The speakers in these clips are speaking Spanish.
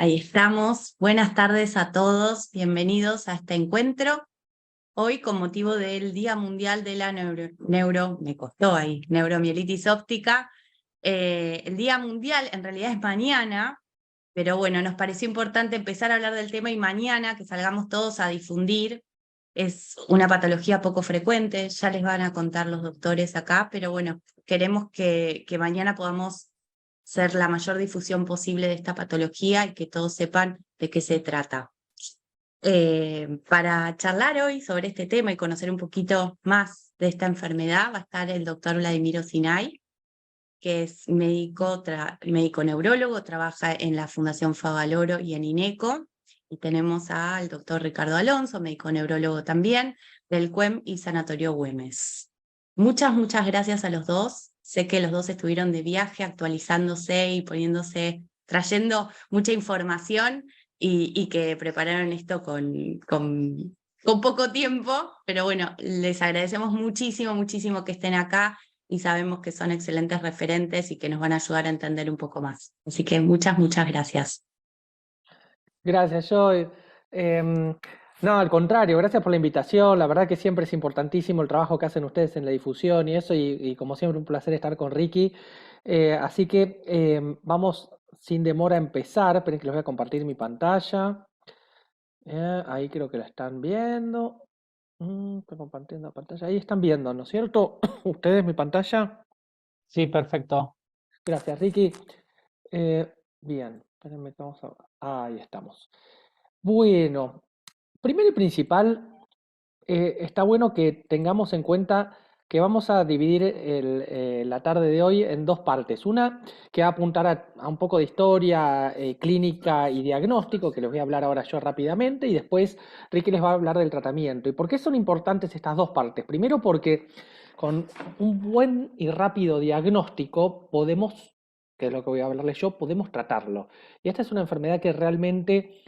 Ahí estamos. Buenas tardes a todos. Bienvenidos a este encuentro. Hoy, con motivo del Día Mundial de la Neuromielitis Óptica. El Día Mundial en realidad es mañana, pero bueno, nos pareció importante empezar a hablar del tema y mañana que salgamos todos a difundir. Es una patología poco frecuente, ya les van a contar los doctores acá, pero bueno, queremos que mañana podamos ser la mayor difusión posible de esta patología y que todos sepan de qué se trata. Para charlar hoy sobre este tema y conocer un poquito más de esta enfermedad va a estar el doctor Vladimiro Sinay, que es médico neurólogo, trabaja en la Fundación Favaloro y en INECO. Y tenemos al doctor Ricardo Alonso, médico neurólogo también, del CUEM y Sanatorio Güemes. Muchas gracias a los dos. Sé que los dos estuvieron de viaje actualizándose y trayendo mucha información y que prepararon esto con poco tiempo, pero bueno, les agradecemos muchísimo que estén acá y sabemos que son excelentes referentes y que nos van a ayudar a entender un poco más. Así que muchas gracias. Gracias, Joy. No, al contrario, gracias por la invitación. La verdad que siempre es importantísimo el trabajo que hacen ustedes en la difusión y eso, y como siempre un placer estar con Ricky. Así que vamos sin demora a empezar. Esperen que les voy a compartir mi pantalla. Ahí creo que la están viendo. Estoy compartiendo la pantalla. Ahí están viendo, ¿no es cierto? ¿Ustedes mi pantalla? Sí, perfecto. Gracias, Ricky. Bien, espérenme que vamos a... Ahí estamos. Bueno, primero y principal, está bueno que tengamos en cuenta que vamos a dividir la tarde de hoy en dos partes. Una que va a apuntar a un poco de historia clínica y diagnóstico, que les voy a hablar ahora yo rápidamente, y después Ricky les va a hablar del tratamiento. ¿Y por qué son importantes estas dos partes? Primero porque con un buen y rápido diagnóstico podemos, que es lo que voy a hablarles yo, podemos tratarlo. Y esta es una enfermedad que realmente...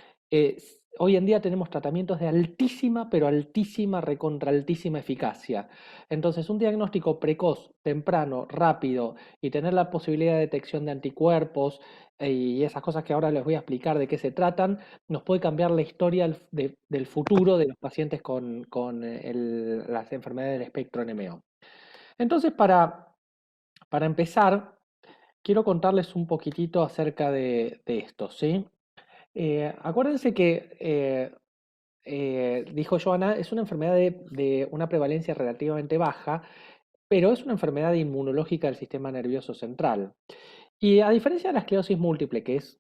hoy en día tenemos tratamientos de altísima, pero altísima, recontra altísima eficacia. Entonces, un diagnóstico precoz, temprano, rápido y tener la posibilidad de detección de anticuerpos y esas cosas que ahora les voy a explicar de qué se tratan, nos puede cambiar la historia del futuro de los pacientes con las enfermedades del espectro NMO. Entonces, para empezar, quiero contarles un poquitito acerca de esto, ¿sí? Acuérdense que dijo Joana, es una enfermedad de una prevalencia relativamente baja, pero es una enfermedad inmunológica del sistema nervioso central. Y a diferencia de la esclerosis múltiple, que es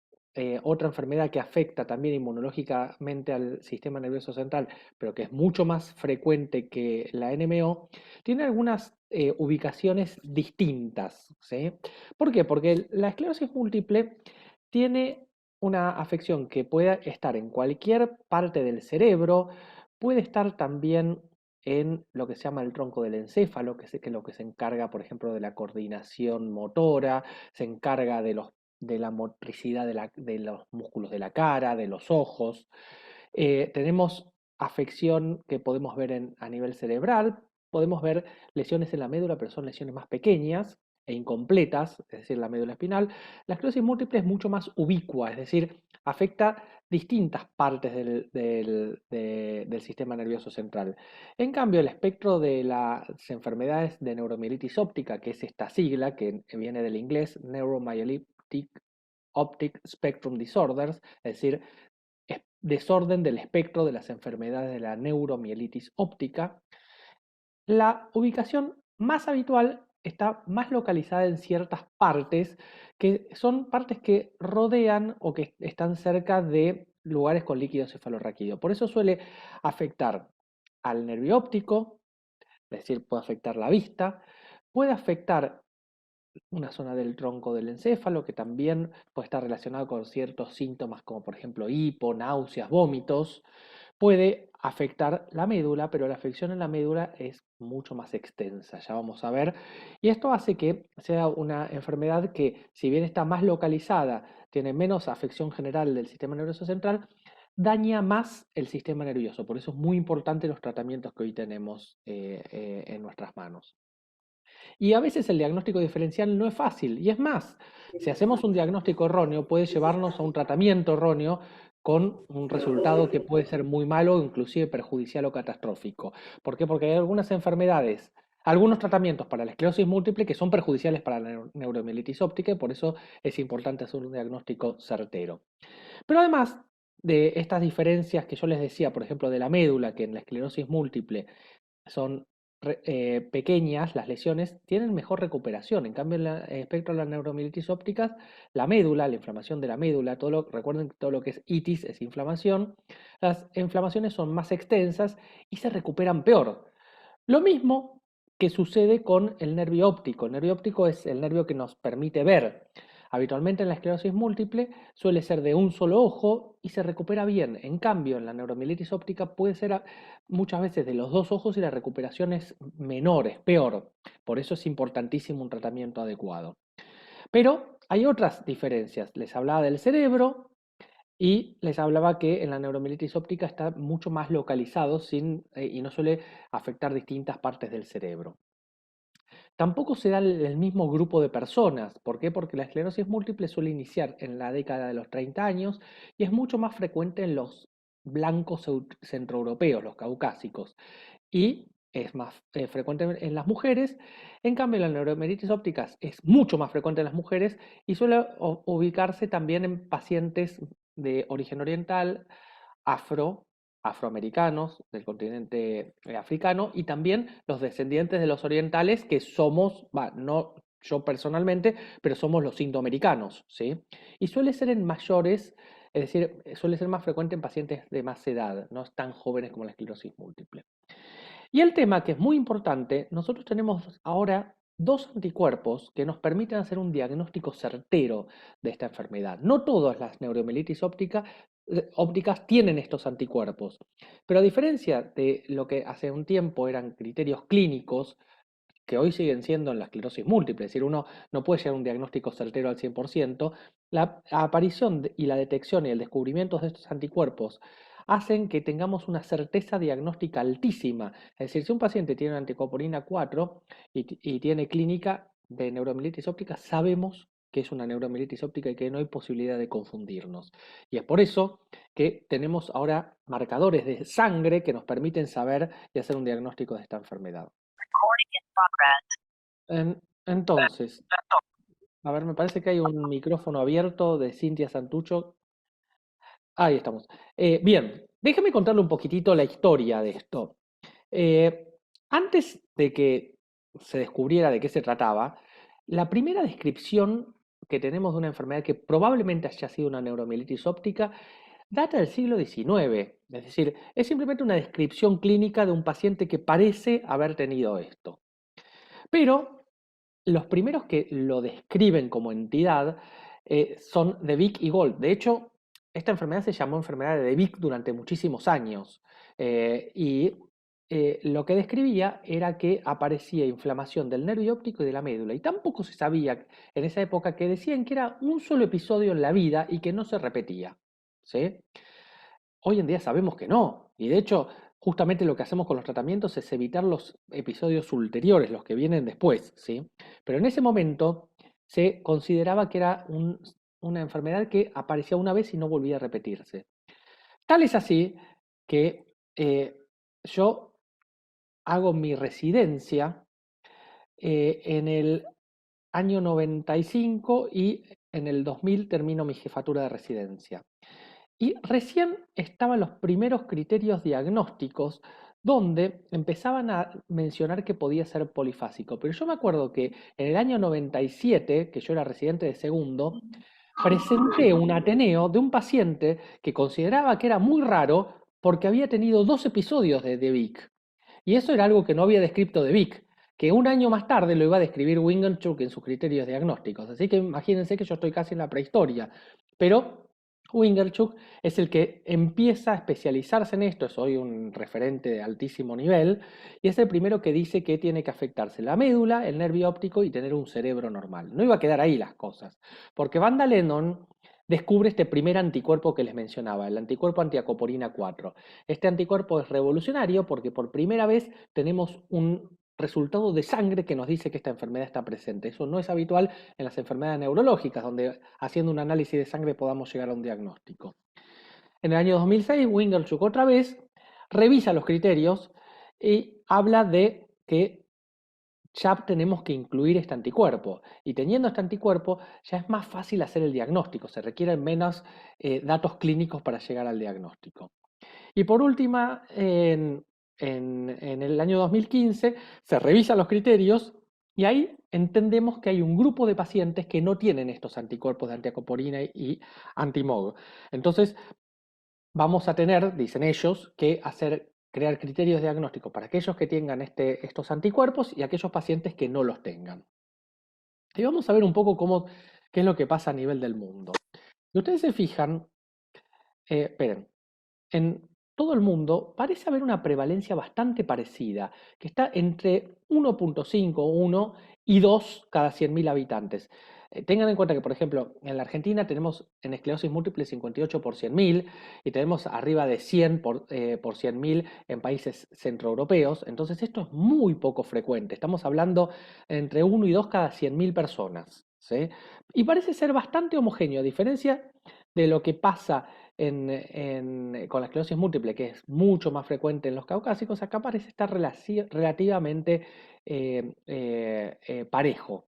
otra enfermedad que afecta también inmunológicamente al sistema nervioso central, pero que es mucho más frecuente que la NMO, tiene algunas ubicaciones distintas, ¿sí? ¿Por qué? Porque la esclerosis múltiple tiene una afección que puede estar en cualquier parte del cerebro, puede estar también en lo que se llama el tronco del encéfalo, que es lo que se encarga, por ejemplo, de la coordinación motora, se encarga de la motricidad de los músculos de la cara, de los ojos. Tenemos afección que podemos ver a nivel cerebral, podemos ver lesiones en la médula, pero son lesiones más pequeñas e incompletas, es decir, la médula espinal. La esclerosis múltiple es mucho más ubicua, es decir, afecta distintas partes del sistema nervioso central. En cambio, el espectro de las enfermedades de neuromielitis óptica, que es esta sigla que viene del inglés Neuromyelitic Optic Spectrum Disorders, es decir, desorden del espectro de las enfermedades de la neuromielitis óptica, la ubicación más habitual está más localizada en ciertas partes, que son partes que rodean o que están cerca de lugares con líquido cefalorraquídeo. Por eso suele afectar al nervio óptico, es decir, puede afectar la vista, puede afectar una zona del tronco del encéfalo que también puede estar relacionado con ciertos síntomas como por ejemplo hipo, náuseas, vómitos. Puede afectar la médula, pero la afección en la médula es mucho más extensa, ya vamos a ver. Y esto hace que sea una enfermedad que, si bien está más localizada, tiene menos afección general del sistema nervioso central, daña más el sistema nervioso. Por eso es muy importante los tratamientos que hoy tenemos en nuestras manos. Y a veces el diagnóstico diferencial no es fácil. Y es más, si hacemos un diagnóstico erróneo, puede llevarnos a un tratamiento erróneo con un resultado que puede ser muy malo, inclusive perjudicial o catastrófico. ¿Por qué? Porque hay algunas enfermedades, algunos tratamientos para la esclerosis múltiple que son perjudiciales para la neuromielitis óptica y por eso es importante hacer un diagnóstico certero. Pero además de estas diferencias que yo les decía, por ejemplo, de la médula, que en la esclerosis múltiple son pequeñas, las lesiones tienen mejor recuperación. En cambio, en el espectro de la neuromielitis óptica, la médula, la inflamación de la médula, recuerden que todo lo que es itis es inflamación, las inflamaciones son más extensas y se recuperan peor. Lo mismo que sucede con el nervio óptico. El nervio óptico es el nervio que nos permite ver. Habitualmente en la esclerosis múltiple suele ser de un solo ojo y se recupera bien. En cambio, en la neuromielitis óptica puede ser muchas veces de los dos ojos y la recuperación es menor, es peor. Por eso es importantísimo un tratamiento adecuado. Pero hay otras diferencias. Les hablaba del cerebro y les hablaba que en la neuromielitis óptica está mucho más localizado y no suele afectar distintas partes del cerebro. Tampoco se da el mismo grupo de personas. ¿Por qué? Porque la esclerosis múltiple suele iniciar en la década de los 30 años y es mucho más frecuente en los blancos centroeuropeos, los caucásicos, y es más frecuente en las mujeres. En cambio, la neuromielitis óptica es mucho más frecuente en las mujeres y suele ubicarse también en pacientes de origen oriental, afroamericanos del continente africano y también los descendientes de los orientales que somos, no yo personalmente, pero somos los indoamericanos, ¿sí? Y suele ser en mayores, es decir, suele ser más frecuente en pacientes de más edad, no tan jóvenes como la esclerosis múltiple. Y el tema que es muy importante, nosotros tenemos ahora dos anticuerpos que nos permiten hacer un diagnóstico certero de esta enfermedad. No todas las neuromielitis ópticas tienen estos anticuerpos, pero a diferencia de lo que hace un tiempo eran criterios clínicos, que hoy siguen siendo en la esclerosis múltiple, es decir, uno no puede llegar a un diagnóstico certero al 100%, la aparición y la detección y el descubrimiento de estos anticuerpos hacen que tengamos una certeza diagnóstica altísima. Es decir, si un paciente tiene una anticoapolina 4 y tiene clínica de neuromielitis óptica, sabemos que es una neuromielitis óptica y que no hay posibilidad de confundirnos. Y es por eso que tenemos ahora marcadores de sangre que nos permiten saber y hacer un diagnóstico de esta enfermedad. Entonces, a ver, me parece que hay un micrófono abierto de Cintia Santucho. Ahí estamos. Bien, déjame contarle un poquitito la historia de esto. Antes de que se descubriera de qué se trataba, la primera descripción que tenemos de una enfermedad que probablemente haya sido una neuromielitis óptica data del siglo XIX. Es decir, es simplemente una descripción clínica de un paciente que parece haber tenido esto. Pero los primeros que lo describen como entidad son de Vick y Gold. De hecho, esta enfermedad se llamó enfermedad de Vick durante muchísimos años. Lo que describía era que aparecía inflamación del nervio óptico y de la médula. Y tampoco se sabía en esa época, que decían que era un solo episodio en la vida y que no se repetía. ¿Sí? Hoy en día sabemos que no. Y de hecho, justamente lo que hacemos con los tratamientos es evitar los episodios ulteriores, los que vienen después, ¿sí? Pero en ese momento se consideraba que era una enfermedad que aparecía una vez y no volvía a repetirse. Tal es así que yo hago mi residencia en el año 95 y en el 2000 termino mi jefatura de residencia. Y recién estaban los primeros criterios diagnósticos donde empezaban a mencionar que podía ser polifásico. Pero yo me acuerdo que en el año 97, que yo era residente de segundo, presenté un Ateneo de un paciente que consideraba que era muy raro porque había tenido 2 episodios de Vick. Y eso era algo que no había descrito de Vick, que un año más tarde lo iba a describir Wingenschuk en sus criterios diagnósticos. Así que imagínense que yo estoy casi en la prehistoria. Pero Wingenschuk es el que empieza a especializarse en esto, soy un referente de altísimo nivel, y es el primero que dice que tiene que afectarse la médula, el nervio óptico y tener un cerebro normal. No iba a quedar ahí las cosas, porque Vanda Lennon descubre este primer anticuerpo que les mencionaba, el anticuerpo antiacoporina 4. Este anticuerpo es revolucionario porque por primera vez tenemos un resultado de sangre que nos dice que esta enfermedad está presente. Eso no es habitual en las enfermedades neurológicas, donde haciendo un análisis de sangre podamos llegar a un diagnóstico. En el año 2006, Winkelschuk otra vez revisa los criterios y habla de que ya tenemos que incluir este anticuerpo. Y teniendo este anticuerpo, ya es más fácil hacer el diagnóstico, se requieren menos datos clínicos para llegar al diagnóstico. Y por última, en el año 2015 se revisan los criterios y ahí entendemos que hay un grupo de pacientes que no tienen estos anticuerpos de antiacoporina y anti-MOG. Entonces, vamos a tener, dicen ellos, que crear criterios diagnósticos para aquellos que tengan estos anticuerpos y aquellos pacientes que no los tengan. Y vamos a ver un poco qué es lo que pasa a nivel del mundo. Si ustedes se fijan, esperen, en todo el mundo parece haber una prevalencia bastante parecida, que está entre 1.5, 1 y 2 cada 100.000 habitantes. Tengan en cuenta que, por ejemplo, en la Argentina tenemos en esclerosis múltiple 58 por 100.000 y tenemos arriba de 100 por 100.000 en países centroeuropeos. Entonces esto es muy poco frecuente. Estamos hablando entre 1 y 2 cada 100.000 personas, ¿sí? Y parece ser bastante homogéneo, a diferencia de lo que pasa con la esclerosis múltiple, que es mucho más frecuente en los caucásicos. Acá parece estar relativamente parejo.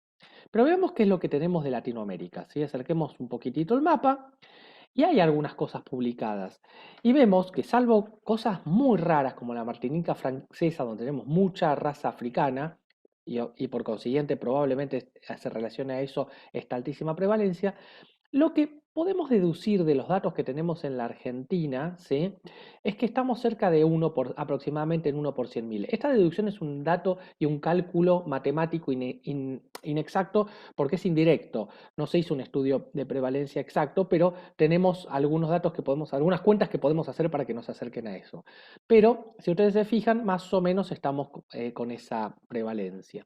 Pero veamos qué es lo que tenemos de Latinoamérica. ¿Sí? Acerquemos un poquitito el mapa y hay algunas cosas publicadas. Y vemos que salvo cosas muy raras como la Martinica francesa, donde tenemos mucha raza africana, y por consiguiente probablemente se relacione a eso esta altísima prevalencia, lo que podemos deducir de los datos que tenemos en la Argentina, ¿sí? Es que estamos cerca de aproximadamente en 1 por 100.000. Esta deducción es un dato y un cálculo matemático inexacto porque es indirecto. No se hizo un estudio de prevalencia exacto, pero tenemos algunos datos algunas cuentas que podemos hacer para que nos acerquen a eso. Pero si ustedes se fijan, más o menos estamos con esa prevalencia.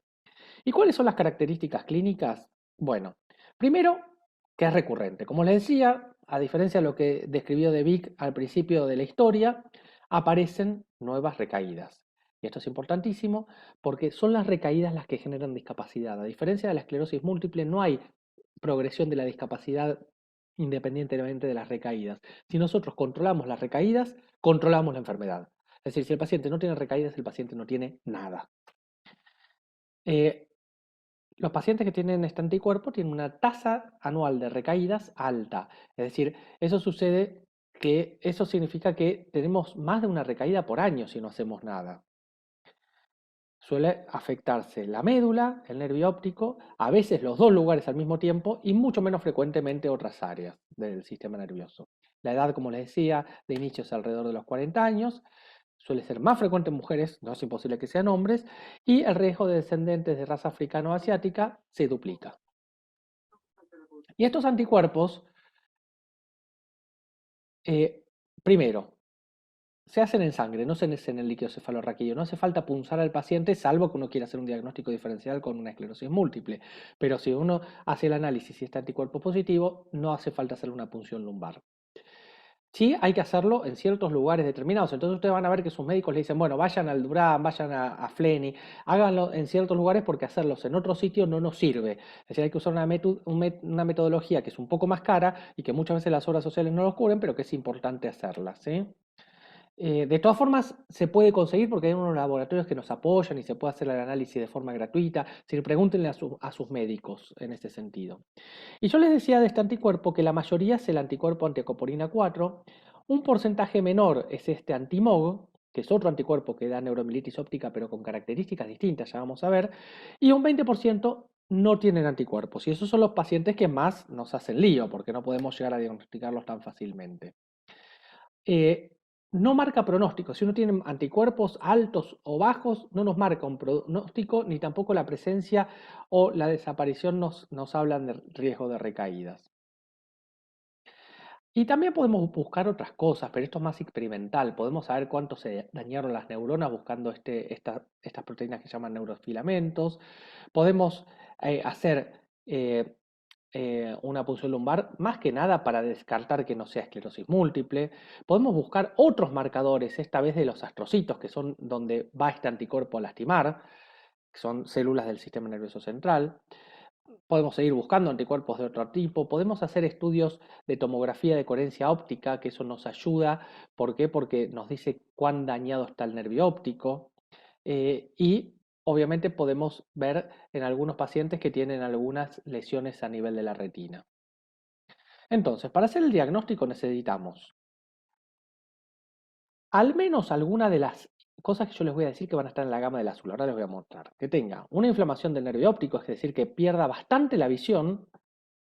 ¿Y cuáles son las características clínicas? Bueno, primero, que es recurrente. Como les decía, a diferencia de lo que describió De Vic al principio de la historia, aparecen nuevas recaídas. Y esto es importantísimo porque son las recaídas las que generan discapacidad. A diferencia de la esclerosis múltiple, no hay progresión de la discapacidad independientemente de las recaídas. Si nosotros controlamos las recaídas, controlamos la enfermedad. Es decir, si el paciente no tiene recaídas, el paciente no tiene nada. Los pacientes que tienen este anticuerpo tienen una tasa anual de recaídas alta. Es decir, eso significa que tenemos más de una recaída por año si no hacemos nada. Suele afectarse la médula, el nervio óptico, a veces los dos lugares al mismo tiempo y mucho menos frecuentemente otras áreas del sistema nervioso. La edad, como les decía, de inicio es alrededor de los 40 años. Suele ser más frecuente en mujeres, no es imposible que sean hombres, y el riesgo de descendientes de raza africana o asiática se duplica. Y estos anticuerpos, primero, se hacen en sangre, no se hacen en el líquido cefalorraquídeo. No hace falta punzar al paciente, salvo que uno quiera hacer un diagnóstico diferencial con una esclerosis múltiple. Pero si uno hace el análisis y este anticuerpo positivo, no hace falta hacer una punción lumbar. Sí, hay que hacerlo en ciertos lugares determinados. Entonces ustedes van a ver que sus médicos le dicen, bueno, vayan al Durán, vayan a Fleni, háganlo en ciertos lugares porque hacerlos en otro sitio no nos sirve. Es decir, hay que usar una metodología que es un poco más cara y que muchas veces las obras sociales no los cubren, pero que es importante hacerla, ¿sí? De todas formas, se puede conseguir porque hay unos laboratorios que nos apoyan y se puede hacer el análisis de forma gratuita. Si pregúntenle a sus médicos en este sentido. Y yo les decía de este anticuerpo que la mayoría es el anticuerpo antiacoporina 4, un porcentaje menor es este antimog, que es otro anticuerpo que da neuromilitis óptica pero con características distintas, ya vamos a ver, y un 20% no tienen anticuerpos. Y esos son los pacientes que más nos hacen lío porque no podemos llegar a diagnosticarlos tan fácilmente. No marca pronóstico. Si uno tiene anticuerpos altos o bajos, no nos marca un pronóstico, ni tampoco la presencia o la desaparición nos hablan de riesgo de recaídas. Y también podemos buscar otras cosas, pero esto es más experimental. Podemos saber cuánto se dañaron las neuronas buscando estas proteínas que se llaman neurofilamentos. Podemos hacer una punción lumbar, más que nada para descartar que no sea esclerosis múltiple. Podemos buscar otros marcadores, esta vez de los astrocitos, que son donde va este anticuerpo a lastimar. que son células del sistema nervioso central. Podemos seguir buscando anticuerpos de otro tipo, podemos hacer estudios de tomografía de coherencia óptica, que eso nos ayuda. ¿Por qué? Porque nos dice cuán dañado está el nervio óptico. Y obviamente podemos ver en algunos pacientes que tienen algunas lesiones a nivel de la retina. Entonces, para hacer el diagnóstico necesitamos al menos alguna de las cosas que yo les voy a decir que van a estar en la gama del azul. Ahora les voy a mostrar. Que tenga una inflamación del nervio óptico, es decir, que pierda bastante la visión,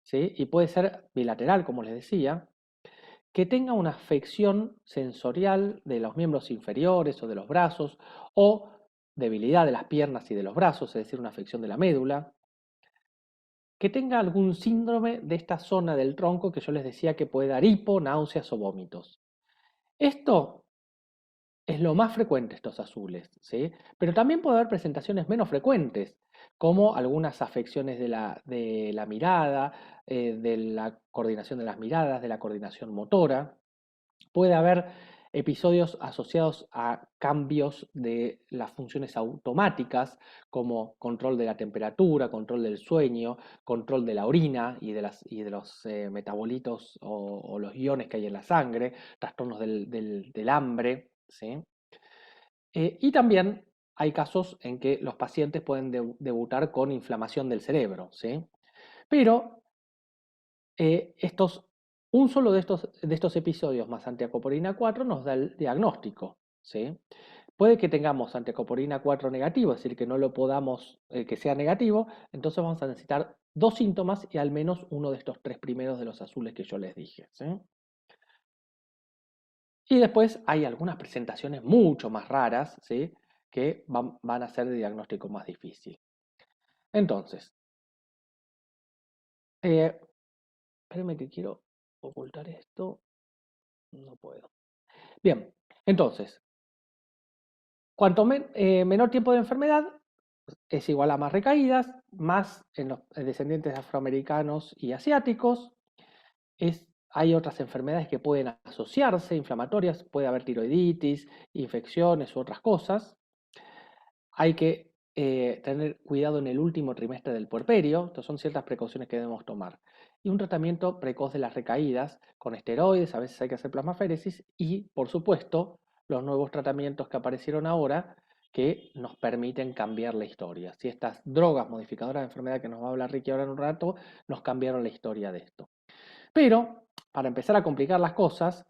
¿sí? Y puede ser bilateral, como les decía. Que tenga una afección sensorial de los miembros inferiores o de los brazos, o debilidad de las piernas y de los brazos, es decir, una afección de la médula. Que tenga algún síndrome de esta zona del tronco que yo les decía que puede dar hipo, náuseas o vómitos. Esto es lo más frecuente, estos azules, ¿sí? Pero también puede haber presentaciones menos frecuentes, como algunas afecciones de la mirada, de la coordinación de las miradas, de la coordinación motora. Puede haber episodios asociados a cambios de las funciones automáticas, como control de la temperatura, control del sueño, control de la orina y de los metabolitos o los iones que hay en la sangre, trastornos del hambre, ¿sí? Y también hay casos en que los pacientes pueden debutar con inflamación del cerebro, ¿sí? Pero un solo de estos episodios más antiacopolina 4 nos da el diagnóstico, ¿sí? Puede que tengamos antiacopolina 4 negativo, es decir, que no lo podamos, que sea negativo, entonces vamos a necesitar 2 síntomas y al menos uno de estos 3 primeros de los azules que yo les dije, ¿sí? Y después hay algunas presentaciones mucho más raras, ¿sí? Que van a ser de diagnóstico más difícil. Entonces, espérenme que quiero ocultar esto. No puedo. Bien, entonces, cuanto menor tiempo de enfermedad es igual a más recaídas, más en los descendientes afroamericanos y asiáticos. Hay otras enfermedades que pueden asociarse, inflamatorias, puede haber tiroiditis, infecciones u otras cosas. Hay que tener cuidado en el último trimestre del puerperio. Estas son ciertas precauciones que debemos tomar. Y un tratamiento precoz de las recaídas con esteroides, a veces hay que hacer plasmaféresis y, por supuesto, los nuevos tratamientos que aparecieron ahora que nos permiten cambiar la historia. Si estas drogas modificadoras de enfermedad que nos va a hablar Ricky ahora en un rato, nos cambiaron la historia de esto. Pero, para empezar a complicar las cosas,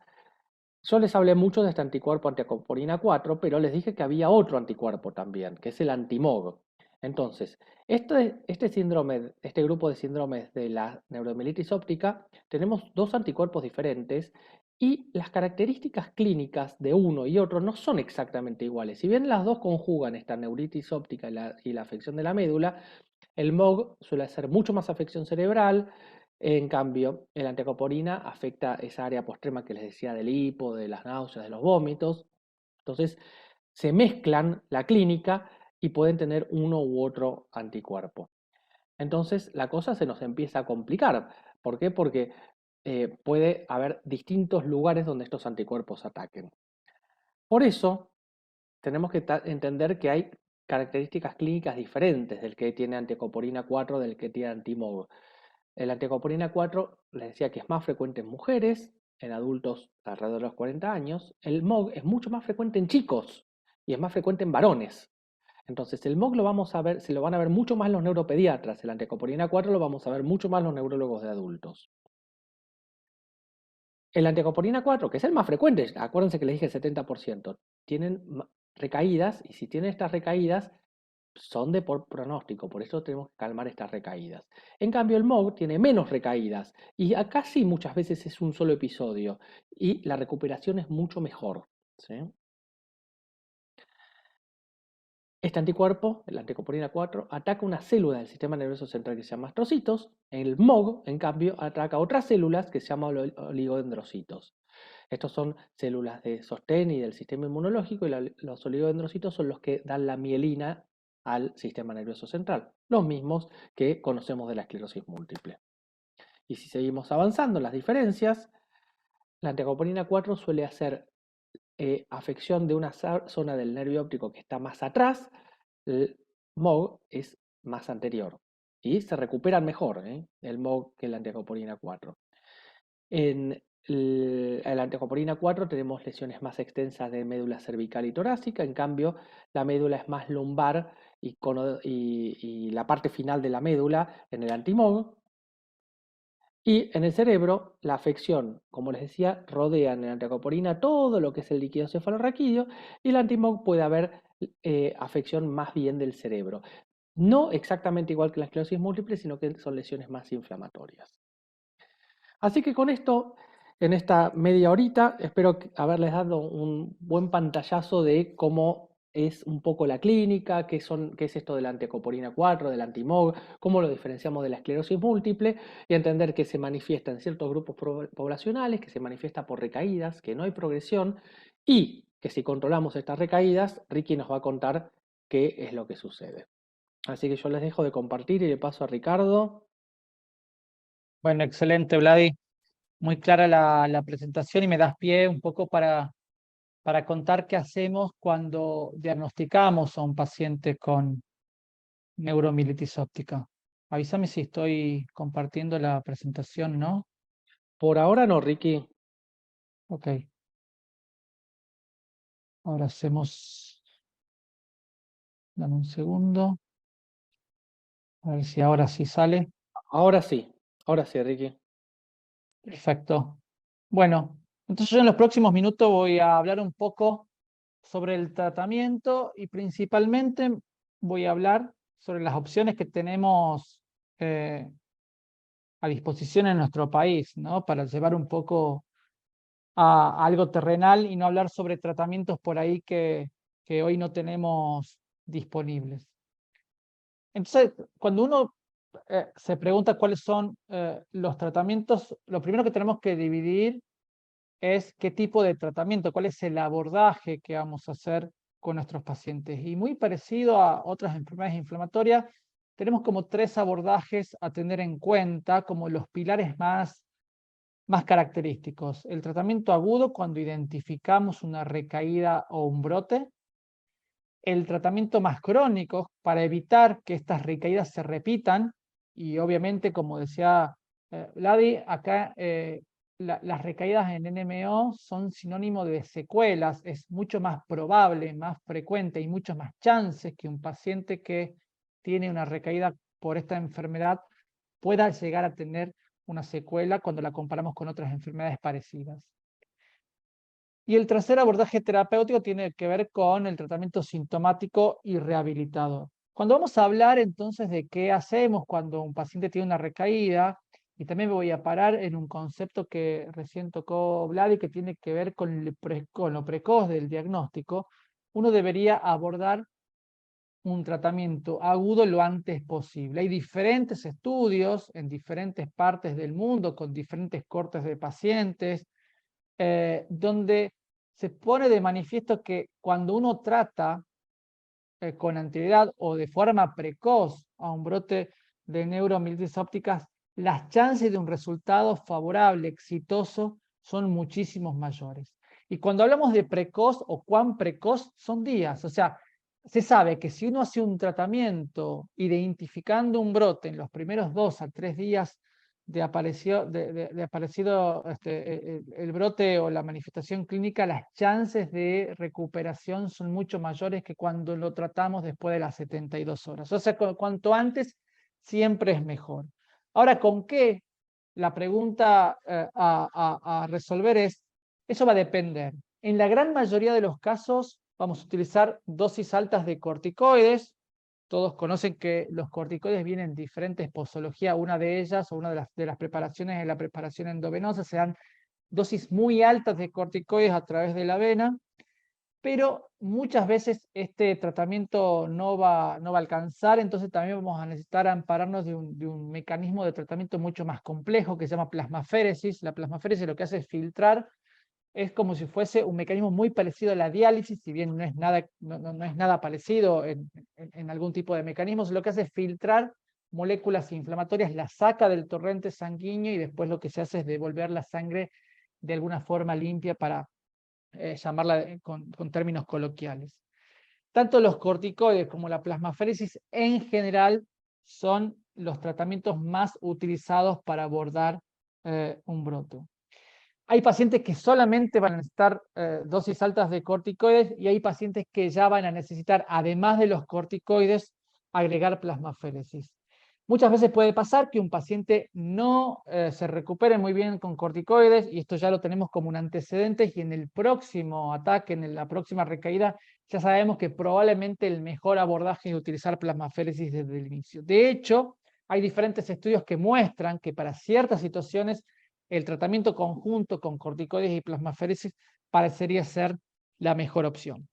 yo les hablé mucho de este anticuerpo antiacopolina 4, pero les dije que había otro anticuerpo también, que es el antimog. Entonces, este grupo de síndromes de la neuromielitis óptica, tenemos dos anticuerpos diferentes y las características clínicas de uno y otro no son exactamente iguales. Si bien las dos conjugan esta neuritis óptica y la afección de la médula, el MOG suele hacer mucho más afección cerebral. En cambio, el antiacopolina afecta esa área postrema que les decía del hipo, de las náuseas, de los vómitos. Entonces, se mezclan la clínica y pueden tener uno u otro anticuerpo. Entonces, la cosa se nos empieza a complicar. ¿Por qué? Porque puede haber distintos lugares donde estos anticuerpos ataquen. Por eso, tenemos que entender que hay características clínicas diferentes del que tiene antiacopolina 4 del que tiene antimog. El antiacopolina 4 les decía que es más frecuente en mujeres, en adultos alrededor de los 40 años. El MOG es mucho más frecuente en chicos y es más frecuente en varones. Entonces, el MOG lo vamos a ver, se lo van a ver mucho más los neuropediatras. El antiacopolina 4 lo vamos a ver mucho más los neurólogos de adultos. El antiacopolina 4, que es el más frecuente, acuérdense que les dije el 70%, tienen recaídas y si tienen estas recaídas, son de por pronóstico, por eso tenemos que calmar estas recaídas. En cambio, el MOG tiene menos recaídas y acá sí muchas veces es un solo episodio y la recuperación es mucho mejor, ¿sí? Este anticuerpo, el antiacopolina 4, ataca una célula del sistema nervioso central que se llama astrocitos. El MOG, en cambio, ataca otras células que se llaman oligodendrocitos. Estos son células de sostén y del sistema inmunológico y los oligodendrocitos son los que dan la mielina al sistema nervioso central, los mismos que conocemos de la esclerosis múltiple. Y si seguimos avanzando las diferencias, la antiacopolina 4 suele hacer afección de una zona del nervio óptico que está más atrás, MOG es más anterior y se recuperan mejor, el MOG que la antiacopolina 4. En la antiacopolina 4 tenemos lesiones más extensas de médula cervical y torácica, en cambio la médula es más lumbar y la parte final de la médula en el anti-MOG. Y en el cerebro, la afección, como les decía, rodea en la antiacopolina todo lo que es el líquido cefalorraquídeo y el anti-MOG puede haber afección más bien del cerebro. No exactamente igual que la esclerosis múltiple, sino que son lesiones más inflamatorias. Así que con esto, en esta media horita, espero haberles dado un buen pantallazo de cómo es un poco la clínica, qué es esto de la antiacopolina 4, del anti-MOG, cómo lo diferenciamos de la esclerosis múltiple y entender que se manifiesta en ciertos grupos poblacionales, que se manifiesta por recaídas, que no hay progresión y que si controlamos estas recaídas, Ricky nos va a contar qué es lo que sucede. Así que yo les dejo de compartir y le paso a Ricardo. Bueno, excelente, Vladi. Muy clara la presentación y me das pie un poco para contar qué hacemos cuando diagnosticamos a un paciente con neuromielitis óptica. Avísame si estoy compartiendo la presentación, ¿no? Por ahora no, Ricky. Ok. Ahora hacemos... Dame un segundo. A ver si ahora sí sale. Ahora sí, Ricky. Perfecto. Bueno, entonces yo en los próximos minutos voy a hablar un poco sobre el tratamiento y principalmente voy a hablar sobre las opciones que tenemos a disposición en nuestro país, ¿no? Para llevar un poco a algo terrenal y no hablar sobre tratamientos por ahí que hoy no tenemos disponibles. Entonces, cuando uno se pregunta cuáles son los tratamientos, lo primero que tenemos que dividir es qué tipo de tratamiento, cuál es el abordaje que vamos a hacer con nuestros pacientes. Y muy parecido a otras enfermedades inflamatorias, tenemos como 3 abordajes a tener en cuenta como los pilares más característicos. El tratamiento agudo cuando identificamos una recaída o un brote. El tratamiento más crónico para evitar que estas recaídas se repitan. Y obviamente, como decía Vladi, acá las recaídas en NMO son sinónimo de secuelas. Es mucho más probable, más frecuente y muchas más chances que un paciente que tiene una recaída por esta enfermedad pueda llegar a tener una secuela cuando la comparamos con otras enfermedades parecidas. Y el tercer abordaje terapéutico tiene que ver con el tratamiento sintomático y rehabilitador. Cuando vamos a hablar entonces de qué hacemos cuando un paciente tiene una recaída, y también me voy a parar en un concepto que recién tocó Vlad y que tiene que ver con lo precoz del diagnóstico, uno debería abordar un tratamiento agudo lo antes posible. Hay diferentes estudios en diferentes partes del mundo con diferentes cortes de pacientes, donde se pone de manifiesto que cuando uno trata con anterioridad o de forma precoz a un brote de neuromielitis ópticas, las chances de un resultado favorable, exitoso, son muchísimos mayores. Y cuando hablamos de precoz o cuán precoz, son días. O sea, se sabe que si uno hace un tratamiento identificando un brote en los primeros 2 a 3 días de aparecido el brote o la manifestación clínica, las chances de recuperación son mucho mayores que cuando lo tratamos después de las 72 horas. O sea, cuanto antes, siempre es mejor. Ahora, ¿con qué? La pregunta a resolver es, eso va a depender. En la gran mayoría de los casos, vamos a utilizar dosis altas de corticoides. Todos conocen que los corticoides vienen en diferentes posologías. Una de ellas, o una de las preparaciones, es la preparación endovenosa. Se dan dosis muy altas de corticoides a través de la vena, pero muchas veces este tratamiento no va a alcanzar, entonces también vamos a necesitar ampararnos de un mecanismo de tratamiento mucho más complejo que se llama plasmaféresis. La plasmaféresis lo que hace es filtrar, es como si fuese un mecanismo muy parecido a la diálisis, si bien no es nada parecido en algún tipo de mecanismos. Lo que hace es filtrar moléculas inflamatorias, las saca del torrente sanguíneo y después lo que se hace es devolver la sangre de alguna forma limpia para llamarla con términos coloquiales. tanto los corticoides como la plasmaféresis en general son los tratamientos más utilizados para abordar un brote. Hay pacientes que solamente van a necesitar dosis altas de corticoides y hay pacientes que ya van a necesitar, además de los corticoides, agregar plasmaféresis. Muchas veces puede pasar que un paciente no se recupere muy bien con corticoides, y esto ya lo tenemos como un antecedente, y en el próximo ataque, en la próxima recaída, ya sabemos que probablemente el mejor abordaje es utilizar plasmaféresis desde el inicio. De hecho, hay diferentes estudios que muestran que para ciertas situaciones el tratamiento conjunto con corticoides y plasmaféresis parecería ser la mejor opción.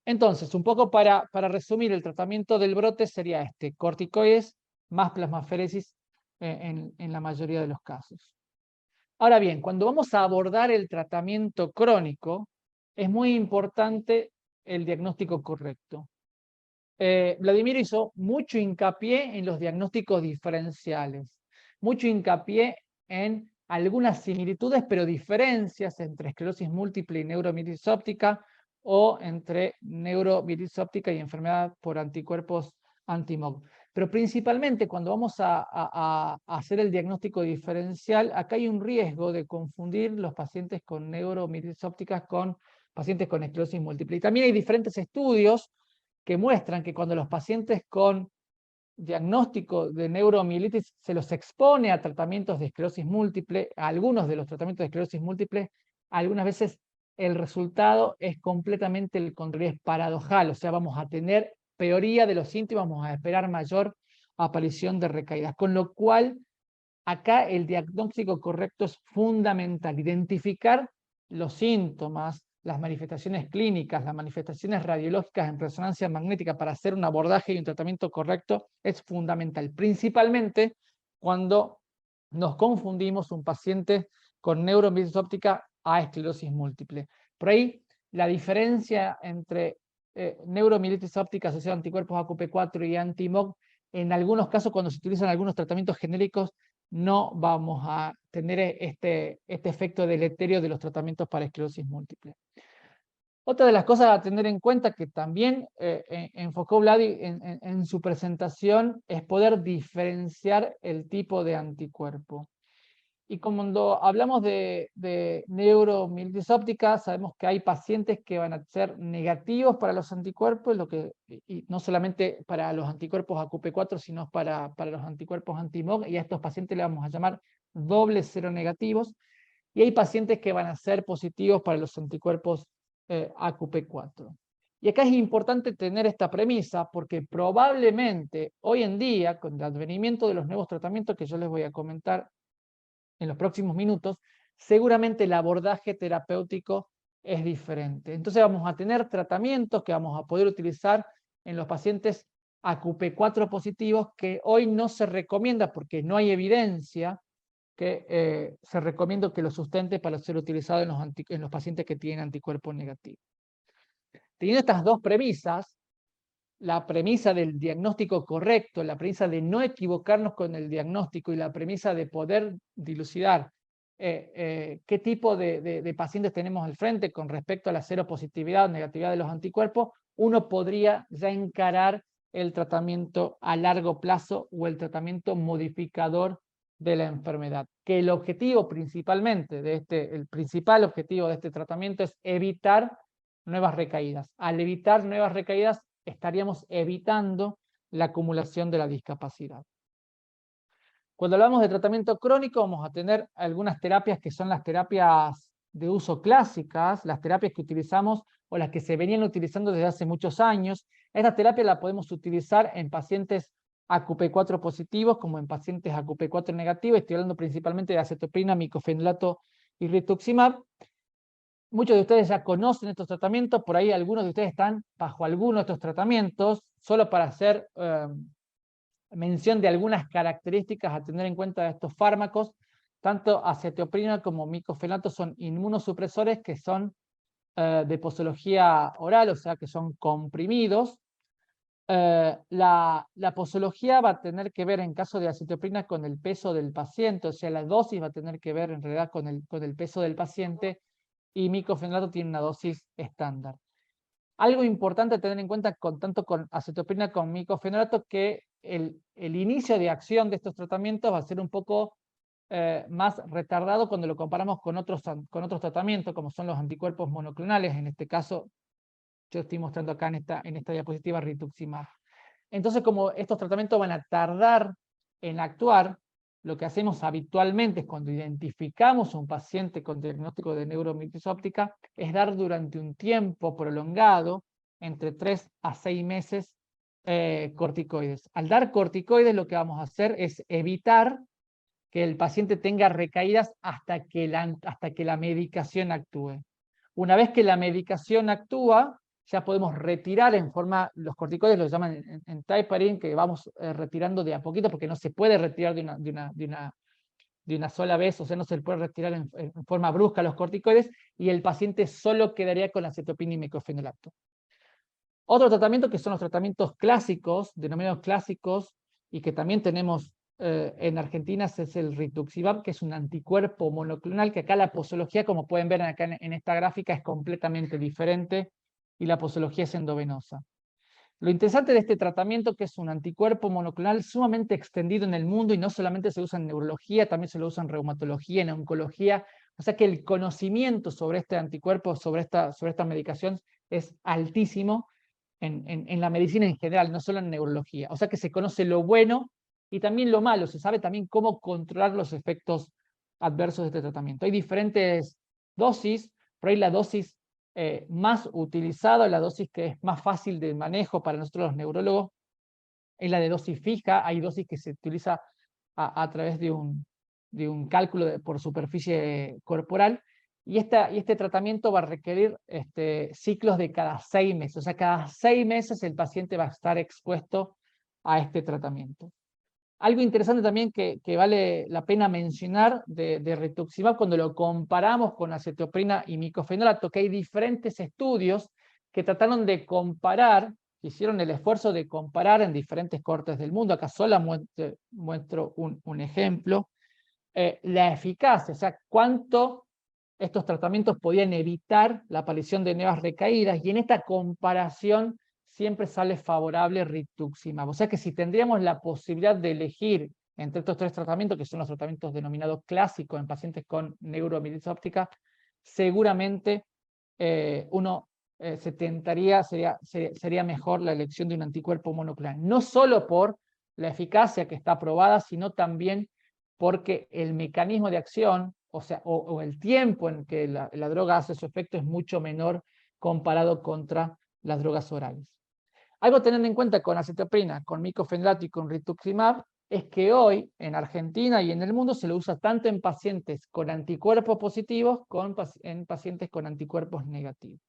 Entonces, un poco para resumir, el tratamiento del brote sería este: corticoides más plasmaféresis en la mayoría de los casos. Ahora bien, cuando vamos a abordar el tratamiento crónico, es muy importante el diagnóstico correcto. Vladimir hizo mucho hincapié en los diagnósticos diferenciales, mucho hincapié en algunas similitudes pero diferencias entre esclerosis múltiple y neuromielitis óptica, o entre neuromielitis óptica y enfermedad por anticuerpos anti-MOG. Pero principalmente cuando vamos a hacer el diagnóstico diferencial, acá hay un riesgo de confundir los pacientes con neuromielitis ópticas con pacientes con esclerosis múltiple. Y también hay diferentes estudios que muestran que cuando los pacientes con diagnóstico de neuromielitis se los expone a tratamientos de esclerosis múltiple, a algunos de los tratamientos de esclerosis múltiple, algunas veces el resultado es completamente el contrario, es paradojal, o sea, vamos a tener peoría de los síntomas, vamos a esperar mayor aparición de recaídas, con lo cual acá el diagnóstico correcto es fundamental: identificar los síntomas, las manifestaciones clínicas, las manifestaciones radiológicas en resonancia magnética para hacer un abordaje y un tratamiento correcto es fundamental, principalmente cuando nos confundimos un paciente con neuromielitis óptica a esclerosis múltiple. Por ahí la diferencia entre neuromielitis óptica asociada a anticuerpos AQP4 y anti-MOG, en algunos casos cuando se utilizan algunos tratamientos genéricos, no vamos a tener este efecto deleterio de los tratamientos para esclerosis múltiple. Otra de las cosas a tener en cuenta, que también enfocó Vladi en su presentación, es poder diferenciar el tipo de anticuerpo. Y cuando hablamos de neuromielitis óptica, sabemos que hay pacientes que van a ser negativos para los anticuerpos, y no solamente para los anticuerpos AQP4, sino para los anticuerpos anti-MOG, y a estos pacientes le vamos a llamar doble seronegativos, y hay pacientes que van a ser positivos para los anticuerpos AQP4. Y acá es importante tener esta premisa, porque probablemente hoy en día, con el advenimiento de los nuevos tratamientos que yo les voy a comentar en los próximos minutos, seguramente el abordaje terapéutico es diferente. Entonces vamos a tener tratamientos que vamos a poder utilizar en los pacientes AQP4 positivos, que hoy no se recomienda porque no hay evidencia que se recomienda que lo sustente para ser utilizado en los pacientes que tienen anticuerpos negativos. Teniendo estas dos premisas, la premisa del diagnóstico correcto, la premisa de no equivocarnos con el diagnóstico y la premisa de poder dilucidar qué tipo de pacientes tenemos al frente con respecto a la seropositividad o negatividad de los anticuerpos, uno podría ya encarar el tratamiento a largo plazo o el tratamiento modificador de la enfermedad. Que el objetivo principalmente el principal objetivo de este tratamiento es evitar nuevas recaídas. Al evitar nuevas recaídas, estaríamos evitando la acumulación de la discapacidad. Cuando hablamos de tratamiento crónico, vamos a tener algunas terapias que son las terapias de uso clásicas, las terapias que utilizamos o las que se venían utilizando desde hace muchos años. Esta terapia la podemos utilizar en pacientes AQP4 positivos como en pacientes AQP4 negativos. Estoy hablando principalmente de acetoprina, micofenidato y rituximab. Muchos de ustedes ya conocen estos tratamientos, por ahí algunos de ustedes están bajo alguno de estos tratamientos, solo para hacer mención de algunas características a tener en cuenta de estos fármacos. Tanto acetoprina como micofenidato son inmunosupresores que son de posología oral, o sea que son comprimidos. La posología va a tener que ver en caso de acetoprina con el peso del paciente, o sea la dosis va a tener que ver en realidad con el peso del paciente, y micofenidato tiene una dosis estándar. Algo importante a tener en cuenta tanto con acetoprina como micofenolato, que el inicio de acción de estos tratamientos va a ser un poco más retardado cuando lo comparamos con otros tratamientos, como son los anticuerpos monoclonales. En este caso, yo estoy mostrando acá en esta diapositiva rituximab. Entonces, como estos tratamientos van a tardar en actuar, lo que hacemos habitualmente es cuando identificamos un paciente con diagnóstico de neuromielitis óptica, es dar durante un tiempo prolongado, entre 3 a 6 meses, corticoides. Al dar corticoides, lo que vamos a hacer es evitar que el paciente tenga recaídas hasta que la medicación actúe. Una vez que la medicación actúa, ya podemos retirar en forma, los corticoides los llaman en tapering, que vamos retirando de a poquito, porque no se puede retirar de una sola vez, o sea, no se puede retirar en forma brusca los corticoides, y el paciente solo quedaría con acetopina y micofenolato. Otro tratamiento que son los tratamientos clásicos, denominados clásicos, y que también tenemos en Argentina, es el rituximab, que es un anticuerpo monoclonal, que acá la posología, como pueden ver acá en esta gráfica, es completamente diferente, y la posología es endovenosa. Lo interesante de este tratamiento, que es un anticuerpo monoclonal sumamente extendido en el mundo, y no solamente se usa en neurología, también se lo usa en reumatología, en oncología, o sea que el conocimiento sobre este anticuerpo, sobre esta medicación, es altísimo en la medicina en general, no solo en neurología. O sea que se conoce lo bueno y también lo malo, se sabe también cómo controlar los efectos adversos de este tratamiento. Hay diferentes dosis, por ahí la dosis más utilizada, la dosis que es más fácil de manejo para nosotros los neurólogos, es la de dosis fija. Hay dosis que se utiliza a través de un cálculo por superficie corporal, y este tratamiento va a requerir ciclos de cada 6 meses. O sea, cada 6 meses el paciente va a estar expuesto a este tratamiento. Algo interesante también que vale la pena mencionar de rituximab cuando lo comparamos con acetoprina y micofenolato, que hay diferentes estudios que trataron de comparar, hicieron el esfuerzo de comparar en diferentes cortes del mundo. Acá solo muestro un ejemplo. La eficacia, o sea, cuánto estos tratamientos podían evitar la aparición de nuevas recaídas, y en esta comparación siempre sale favorable rituximab. O sea que si tendríamos la posibilidad de elegir entre estos 3 tratamientos, que son los tratamientos denominados clásicos en pacientes con neuromielitis óptica, seguramente uno se tentaría, sería mejor la elección de un anticuerpo monoclonal. No solo por la eficacia que está aprobada, sino también porque el mecanismo de acción, o sea, o el tiempo en que la droga hace su efecto es mucho menor comparado contra las drogas orales. Algo a tener en cuenta con acetoprina, con micofenolato y con rituximab, es que hoy en Argentina y en el mundo se lo usa tanto en pacientes con anticuerpos positivos como en pacientes con anticuerpos negativos.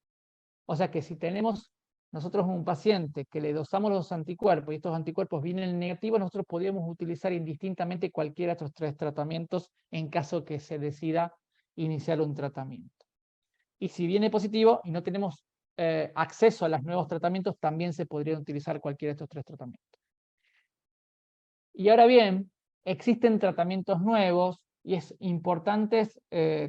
O sea que si tenemos nosotros un paciente que le dosamos los anticuerpos y estos anticuerpos vienen negativos, nosotros podríamos utilizar indistintamente cualquiera de estos 3 tratamientos en caso que se decida iniciar un tratamiento. Y si viene positivo y no tenemos acceso a los nuevos tratamientos, también se podrían utilizar cualquiera de estos 3 tratamientos. Y ahora bien, existen tratamientos nuevos, y es importante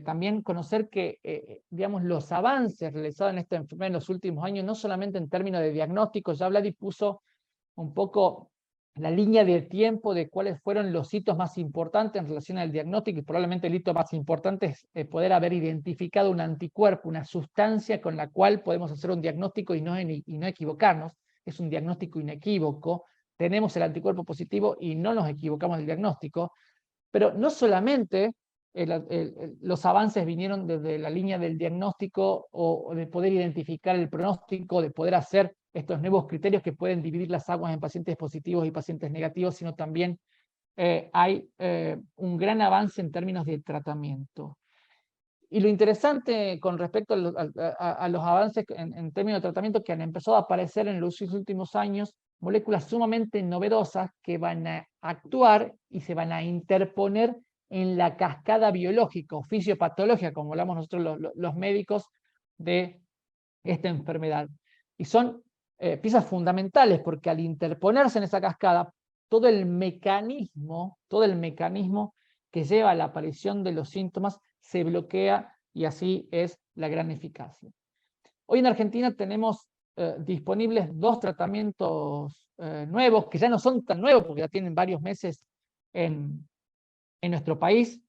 también conocer que digamos, los avances realizados en esta enfermedad en los últimos años, no solamente en términos de diagnóstico, ya Vladi puso un poco la línea de tiempo de cuáles fueron los hitos más importantes en relación al diagnóstico, y probablemente el hito más importante es poder haber identificado un anticuerpo, una sustancia con la cual podemos hacer un diagnóstico y no equivocarnos. Es un diagnóstico inequívoco. Tenemos el anticuerpo positivo y no nos equivocamos del diagnóstico. Pero no solamente los avances vinieron desde la línea del diagnóstico o de poder identificar el pronóstico, de poder hacer estos nuevos criterios que pueden dividir las aguas en pacientes positivos y pacientes negativos, sino también hay un gran avance en términos de tratamiento. Y lo interesante con respecto a los avances en términos de tratamiento, que han empezado a aparecer en los últimos años moléculas sumamente novedosas que van a actuar y se van a interponer en la cascada biológica o fisiopatológica, como hablamos nosotros los médicos, de esta enfermedad. Y son piezas fundamentales, porque al interponerse en esa cascada, todo el mecanismo que lleva a la aparición de los síntomas se bloquea, y así es la gran eficacia. Hoy en Argentina tenemos disponibles 2 tratamientos nuevos, que ya no son tan nuevos porque ya tienen varios meses en nuestro país,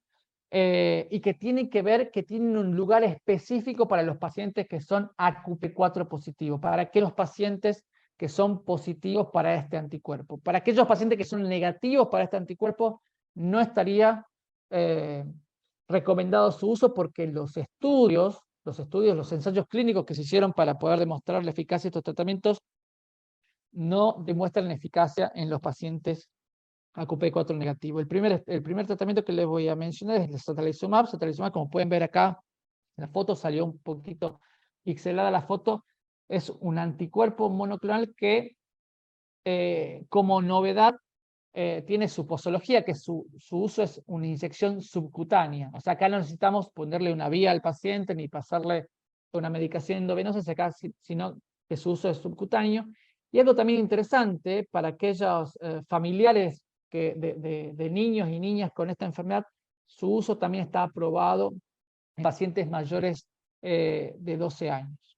y que tienen que ver que tienen un lugar específico para los pacientes que son AQP4 positivos, para aquellos pacientes que son positivos para este anticuerpo. Para aquellos pacientes que son negativos para este anticuerpo, no estaría recomendado su uso porque los ensayos clínicos que se hicieron para poder demostrar la eficacia de estos tratamientos no demuestran eficacia en los pacientes AQP4 negativo. El primer tratamiento que les voy a mencionar es el Satralizumab. Satralizumab, como pueden ver acá, en la foto salió un poquito pixelada la foto. Es un anticuerpo monoclonal que, como novedad, tiene su posología, que su uso es una inyección subcutánea. O sea, acá no necesitamos ponerle una vía al paciente ni pasarle una medicación endovenosa, sino que su uso es subcutáneo. Y algo también interesante para aquellos familiares de niños y niñas con esta enfermedad, su uso también está aprobado en pacientes mayores de 12 años.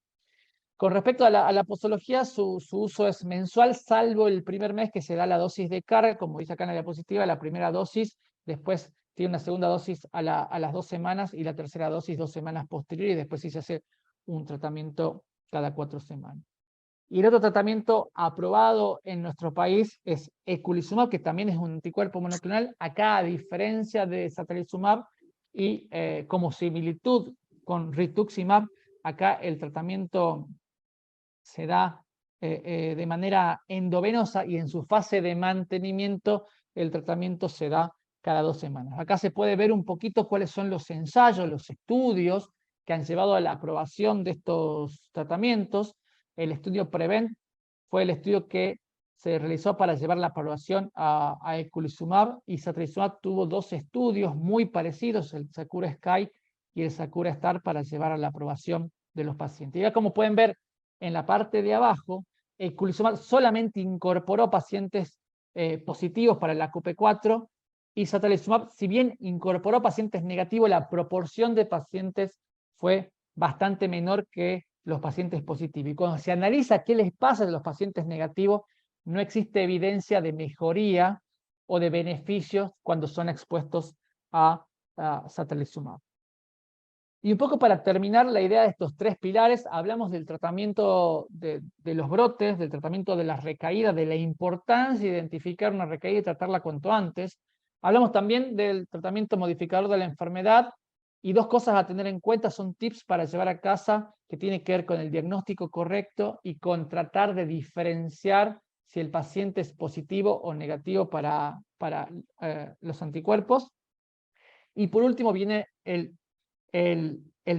Con respecto a la posología, su uso es mensual, salvo el primer mes que se da la dosis de carga, como dice acá en la diapositiva, la primera dosis, después tiene una segunda dosis a las 2 semanas y la tercera dosis 2 semanas posteriores, y después sí se hace un tratamiento cada 4 semanas. Y el otro tratamiento aprobado en nuestro país es Eculizumab, que también es un anticuerpo monoclonal. Acá, a diferencia de Satralizumab y como similitud con Rituximab, acá el tratamiento se da de manera endovenosa y en su fase de mantenimiento el tratamiento se da cada 2 semanas. Acá se puede ver un poquito cuáles son los ensayos, los estudios que han llevado a la aprobación de estos tratamientos. El estudio PREVENT fue el estudio que se realizó para llevar la aprobación a Eculizumab, y Satralizumab tuvo 2 estudios muy parecidos, el Sakura Sky y el Sakura Star, para llevar a la aprobación de los pacientes. Y ya como pueden ver en la parte de abajo, Eculizumab solamente incorporó pacientes positivos para el AQP4, y Satralizumab, si bien incorporó pacientes negativos, la proporción de pacientes fue bastante menor que los pacientes positivos. Y cuando se analiza qué les pasa a los pacientes negativos, no existe evidencia de mejoría o de beneficios cuando son expuestos a Satralizumab. Y un poco para terminar la idea de estos 3 pilares, hablamos del tratamiento de los brotes, del tratamiento de las recaídas, de la importancia de identificar una recaída y tratarla cuanto antes. Hablamos también del tratamiento modificador de la enfermedad, y 2 cosas a tener en cuenta son tips para llevar a casa, que tiene que ver con el diagnóstico correcto y con tratar de diferenciar si el paciente es positivo o negativo para los anticuerpos. Y por último viene el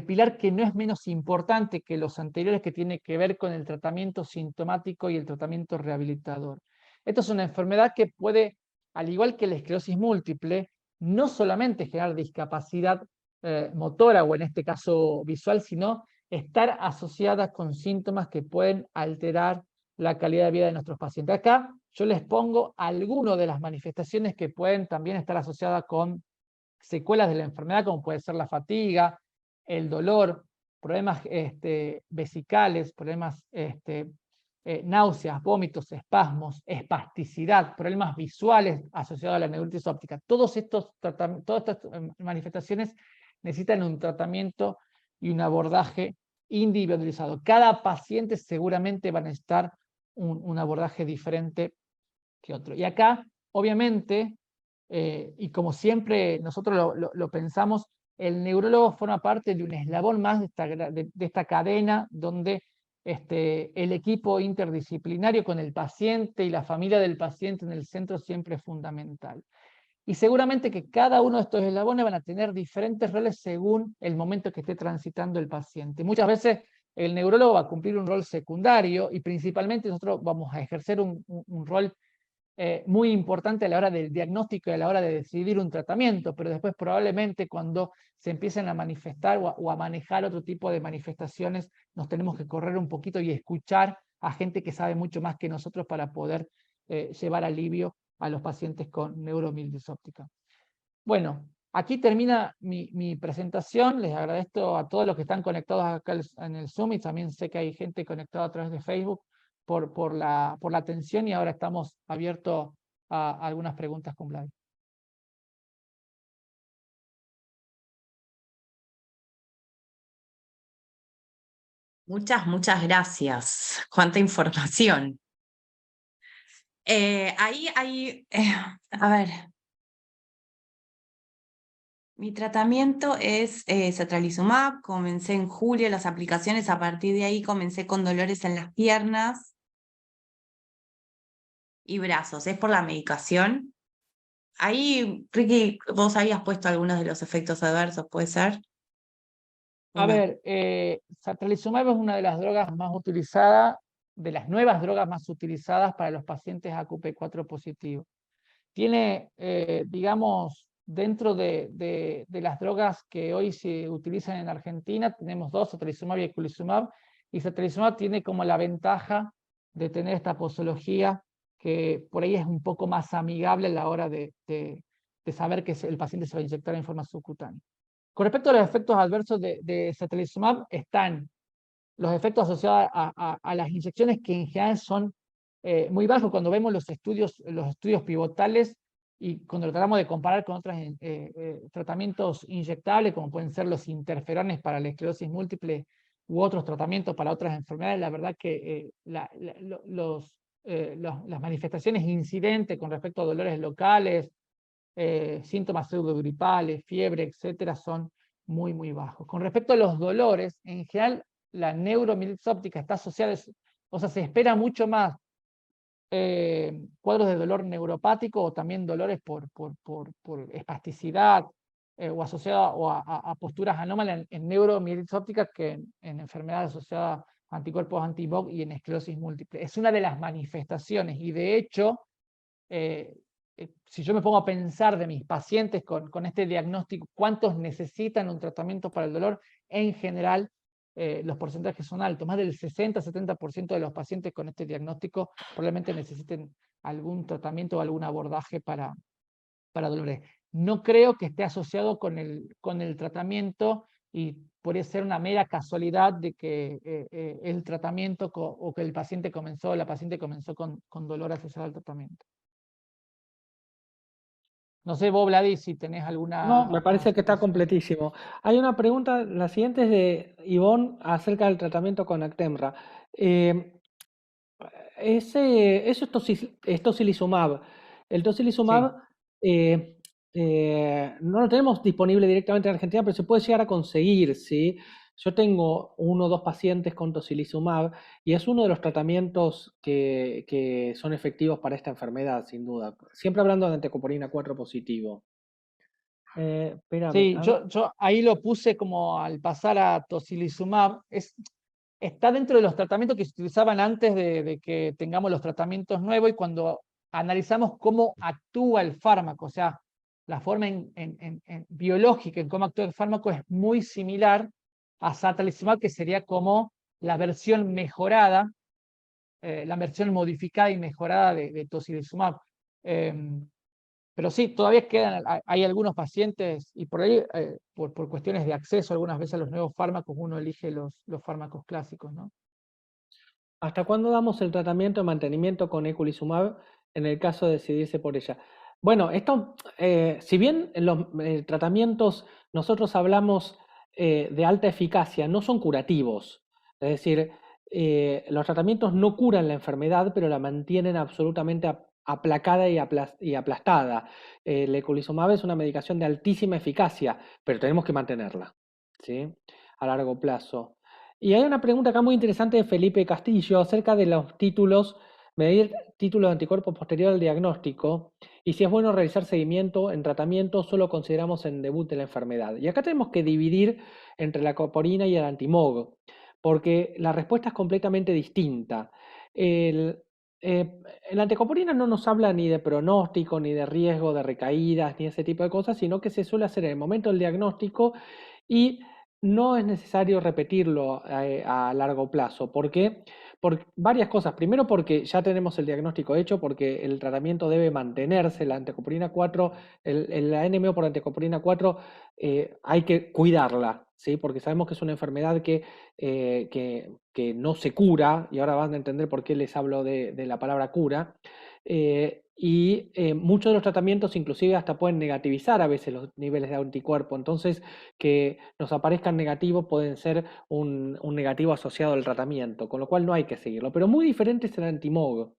pilar que no es menos importante que los anteriores, que tiene que ver con el tratamiento sintomático y el tratamiento rehabilitador. Esta es una enfermedad que puede, al igual que la esclerosis múltiple, no solamente generar discapacidad motora, o en este caso visual, sino estar asociada con síntomas que pueden alterar la calidad de vida de nuestros pacientes. Acá yo les pongo algunas de las manifestaciones que pueden también estar asociadas con secuelas de la enfermedad, como puede ser la fatiga, el dolor, problemas vesicales, problemas náuseas, vómitos, espasmos, espasticidad, problemas visuales asociados a la neuritis óptica. Todas estas manifestaciones necesitan un tratamiento y un abordaje individualizado. Cada paciente seguramente va a necesitar un abordaje diferente que otro. Y acá, obviamente, y como siempre nosotros lo pensamos, el neurólogo forma parte de un eslabón más de esta cadena, donde el equipo interdisciplinario con el paciente y la familia del paciente en el centro siempre es fundamental. Y seguramente que cada uno de estos eslabones van a tener diferentes roles según el momento que esté transitando el paciente. Muchas veces el neurólogo va a cumplir un rol secundario, y principalmente nosotros vamos a ejercer un rol muy importante a la hora del diagnóstico y a la hora de decidir un tratamiento, pero después probablemente cuando se empiecen a manifestar o a manejar otro tipo de manifestaciones, nos tenemos que correr un poquito y escuchar a gente que sabe mucho más que nosotros para poder llevar alivio a los pacientes con neuromilitis óptica. Bueno, Aquí termina mi presentación. Les agradezco a todos los que están conectados acá en el Zoom, y también sé que hay gente conectada a través de Facebook por la atención, y ahora estamos abiertos a algunas preguntas con Vlad. Muchas gracias. Cuánta información. Ahí hay, a ver, mi tratamiento es satralizumab. Comencé en julio las aplicaciones, a partir de ahí comencé con dolores en las piernas y brazos. Es por la medicación. Ahí, Ricky, vos habías puesto algunos de los efectos adversos, ¿puede ser? ¿O A no? ver, satralizumab es una de las drogas más utilizadas, de las nuevas drogas más utilizadas para los pacientes AQP4 positivos. Tiene, digamos, dentro de las drogas que hoy se utilizan en Argentina, tenemos dos, satralizumab y eculizumab, y satralizumab tiene como la ventaja de tener esta posología que por ahí es un poco más amigable a la hora de saber que el paciente se va a inyectar en forma subcutánea. Con respecto a los efectos adversos de satralizumab, están los efectos asociados a las inyecciones, que en general son muy bajos cuando vemos los estudios pivotales, y cuando lo tratamos de comparar con otros tratamientos inyectables, como pueden ser los interferones para la esclerosis múltiple u otros tratamientos para otras enfermedades. La verdad que las manifestaciones incidentes con respecto a dolores locales, síntomas pseudogripales, fiebre, etcétera, son muy bajos. Con respecto a los dolores, en general la neuromielitis óptica está asociada, o sea, se espera mucho más cuadros de dolor neuropático, o también dolores por espasticidad, o asociada o a posturas anómalas en neuromielitis óptica, que en enfermedades asociadas a anticuerpos anti-MOG y en esclerosis múltiple. Es una de las manifestaciones, y de hecho, si yo me pongo a pensar de mis pacientes con este diagnóstico, cuántos necesitan un tratamiento para el dolor, en general los porcentajes son altos. Más del 60-70% de los pacientes con este diagnóstico probablemente necesiten algún tratamiento o algún abordaje para dolores. No creo que esté asociado con el tratamiento, y puede ser una mera casualidad de que el tratamiento o que la paciente comenzó con dolor asociado al tratamiento. No sé, vos, Vladis, si tenés No, me alguna parece que está consideración. completísimo. Hay una pregunta, la siguiente es de Ivonne, acerca del tratamiento con Actemra. Eh, eso es tocilizumab. El Sí. tocilizumab eh, no lo tenemos disponible directamente en Argentina, pero se puede llegar a conseguir, ¿sí? Yo tengo uno o dos pacientes con tocilizumab y es uno de los tratamientos que son efectivos para esta enfermedad, sin duda. Siempre hablando de anticoporina 4 positivo. Espérame, Sí, a ver. yo ahí lo puse como al pasar a tocilizumab. Está dentro de los tratamientos que se utilizaban antes de que tengamos los tratamientos nuevos, y cuando analizamos cómo actúa el fármaco, o sea, la forma en biológica en cómo actúa el fármaco, es muy similar a satralizumab, que sería como la versión mejorada, la versión modificada y mejorada de tocilizumab. Pero sí, todavía hay algunos pacientes, y por ahí, por cuestiones de acceso algunas veces a los nuevos fármacos, uno elige los fármacos clásicos, ¿no? ¿Hasta cuándo damos el tratamiento de mantenimiento con eculizumab en el caso de decidirse por ella? Bueno, esto, si bien en los tratamientos nosotros hablamos de alta eficacia, no son curativos. Es decir, los tratamientos no curan la enfermedad, pero la mantienen absolutamente aplacada y aplastada. El eculizumab es una medicación de altísima eficacia, pero tenemos que mantenerla, ¿sí? A largo plazo. Y hay una pregunta acá muy interesante de Felipe Castillo acerca de los títulos, medir título de anticuerpos posterior al diagnóstico, y si es bueno realizar seguimiento en tratamiento, solo consideramos en debut de la enfermedad. Y acá tenemos que dividir entre la coporina y el antimog, porque la respuesta es completamente distinta. La anticoporina no nos habla ni de pronóstico, ni de riesgo de recaídas, ni ese tipo de cosas, sino que se suele hacer en el momento del diagnóstico, y no es necesario repetirlo a largo plazo. ¿Por qué? por varias cosas. Primero porque ya tenemos el diagnóstico hecho, porque el tratamiento debe mantenerse, la anticopolina 4, la NMO por anticopolina 4 hay que cuidarla, ¿sí? Porque sabemos que es una enfermedad que no se cura, y ahora van a entender por qué les hablo de la palabra cura. Muchos de los tratamientos inclusive hasta pueden negativizar a veces los niveles de anticuerpo, entonces que nos aparezcan negativos pueden ser un negativo asociado al tratamiento, con lo cual no hay que seguirlo. Pero muy diferente es el antimog.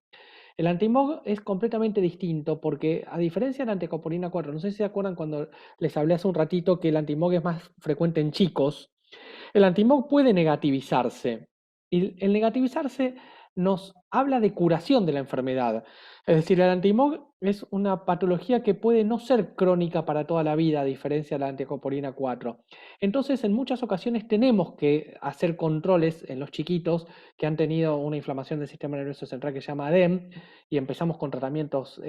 El antimog es completamente distinto porque a diferencia del anticopolina 4, no sé si se acuerdan cuando les hablé hace un ratito que el antimog es más frecuente en chicos, el antimog puede negativizarse y el negativizarse nos habla de curación de la enfermedad. Es decir, el antimog es una patología que puede no ser crónica para toda la vida, a diferencia de la anticopolina 4. Entonces, en muchas ocasiones tenemos que hacer controles en los chiquitos que han tenido una inflamación del sistema nervioso central que se llama ADEM y empezamos con tratamientos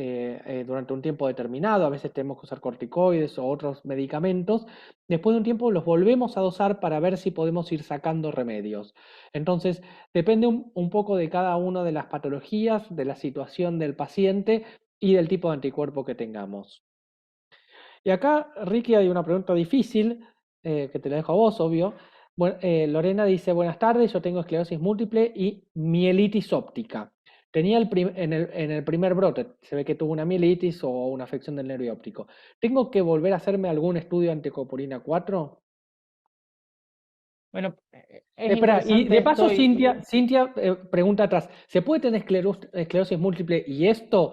durante un tiempo determinado. A veces tenemos que usar corticoides o otros medicamentos. Después de un tiempo los volvemos a dosar para ver si podemos ir sacando remedios. Entonces, depende un poco de cada una de las patologías, de la situación del paciente y del tipo de anticuerpo que tengamos. Y acá, Ricky, hay una pregunta difícil, que te la dejo a vos, obvio. Bueno, Lorena dice, buenas tardes, yo tengo esclerosis múltiple y mielitis óptica. Tenía en el primer brote, se ve que tuvo una mielitis o una afección del nervio óptico. ¿Tengo que volver a hacerme algún estudio de anticopolina 4? Bueno, Espera, y de paso esto y Cintia pregunta atrás, ¿se puede tener esclerosis múltiple y esto,